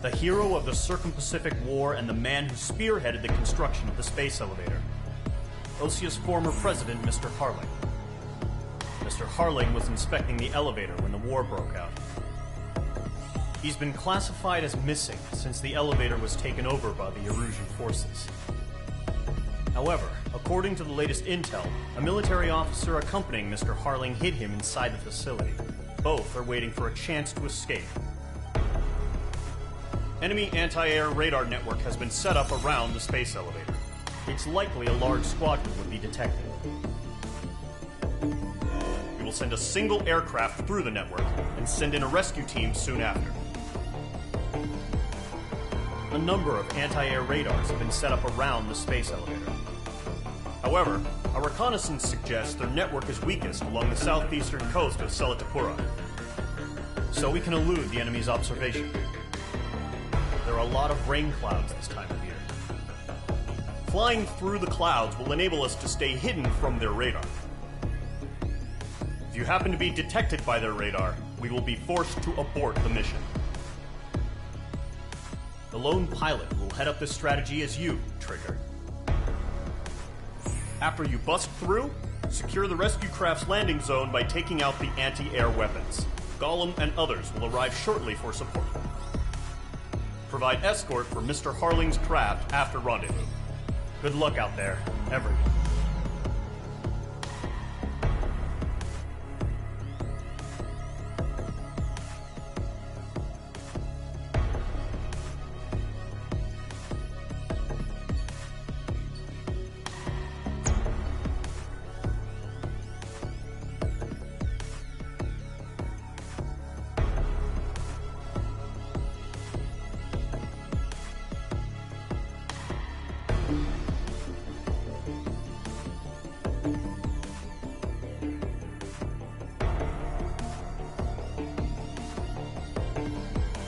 The hero of the Circum-Pacific War and the man who spearheaded the construction of the space elevator. Osea's former president, Mr. Harling. Mr. Harling was inspecting the elevator when the war broke out. He's been classified as missing since the elevator was taken over by the Erusian forces. However, according to the latest intel, a military officer accompanying Mr. Harling hid him inside the facility. Both are waiting for a chance to escape. Enemy anti-air radar network has been set up around the space elevator. It's likely a large squadron would be detected. We will send a single aircraft through the network and send in a rescue team soon after. A number of anti-air radars have been set up around the space elevator. However, our reconnaissance suggests their network is weakest along the southeastern coast of Selatapura, so we can elude the enemy's observation. There are a lot of rain clouds this time of year. Flying through the clouds will enable us to stay hidden from their radar. If you happen to be detected by their radar, we will be forced to abort the mission. The lone pilot will head up this strategy as you, Trigger. After you bust through, secure the rescue craft's landing zone by taking out the anti-air weapons. Gollum and others will arrive shortly for support. Provide escort for Mr. Harling's craft after rendezvous. Good luck out there, everyone.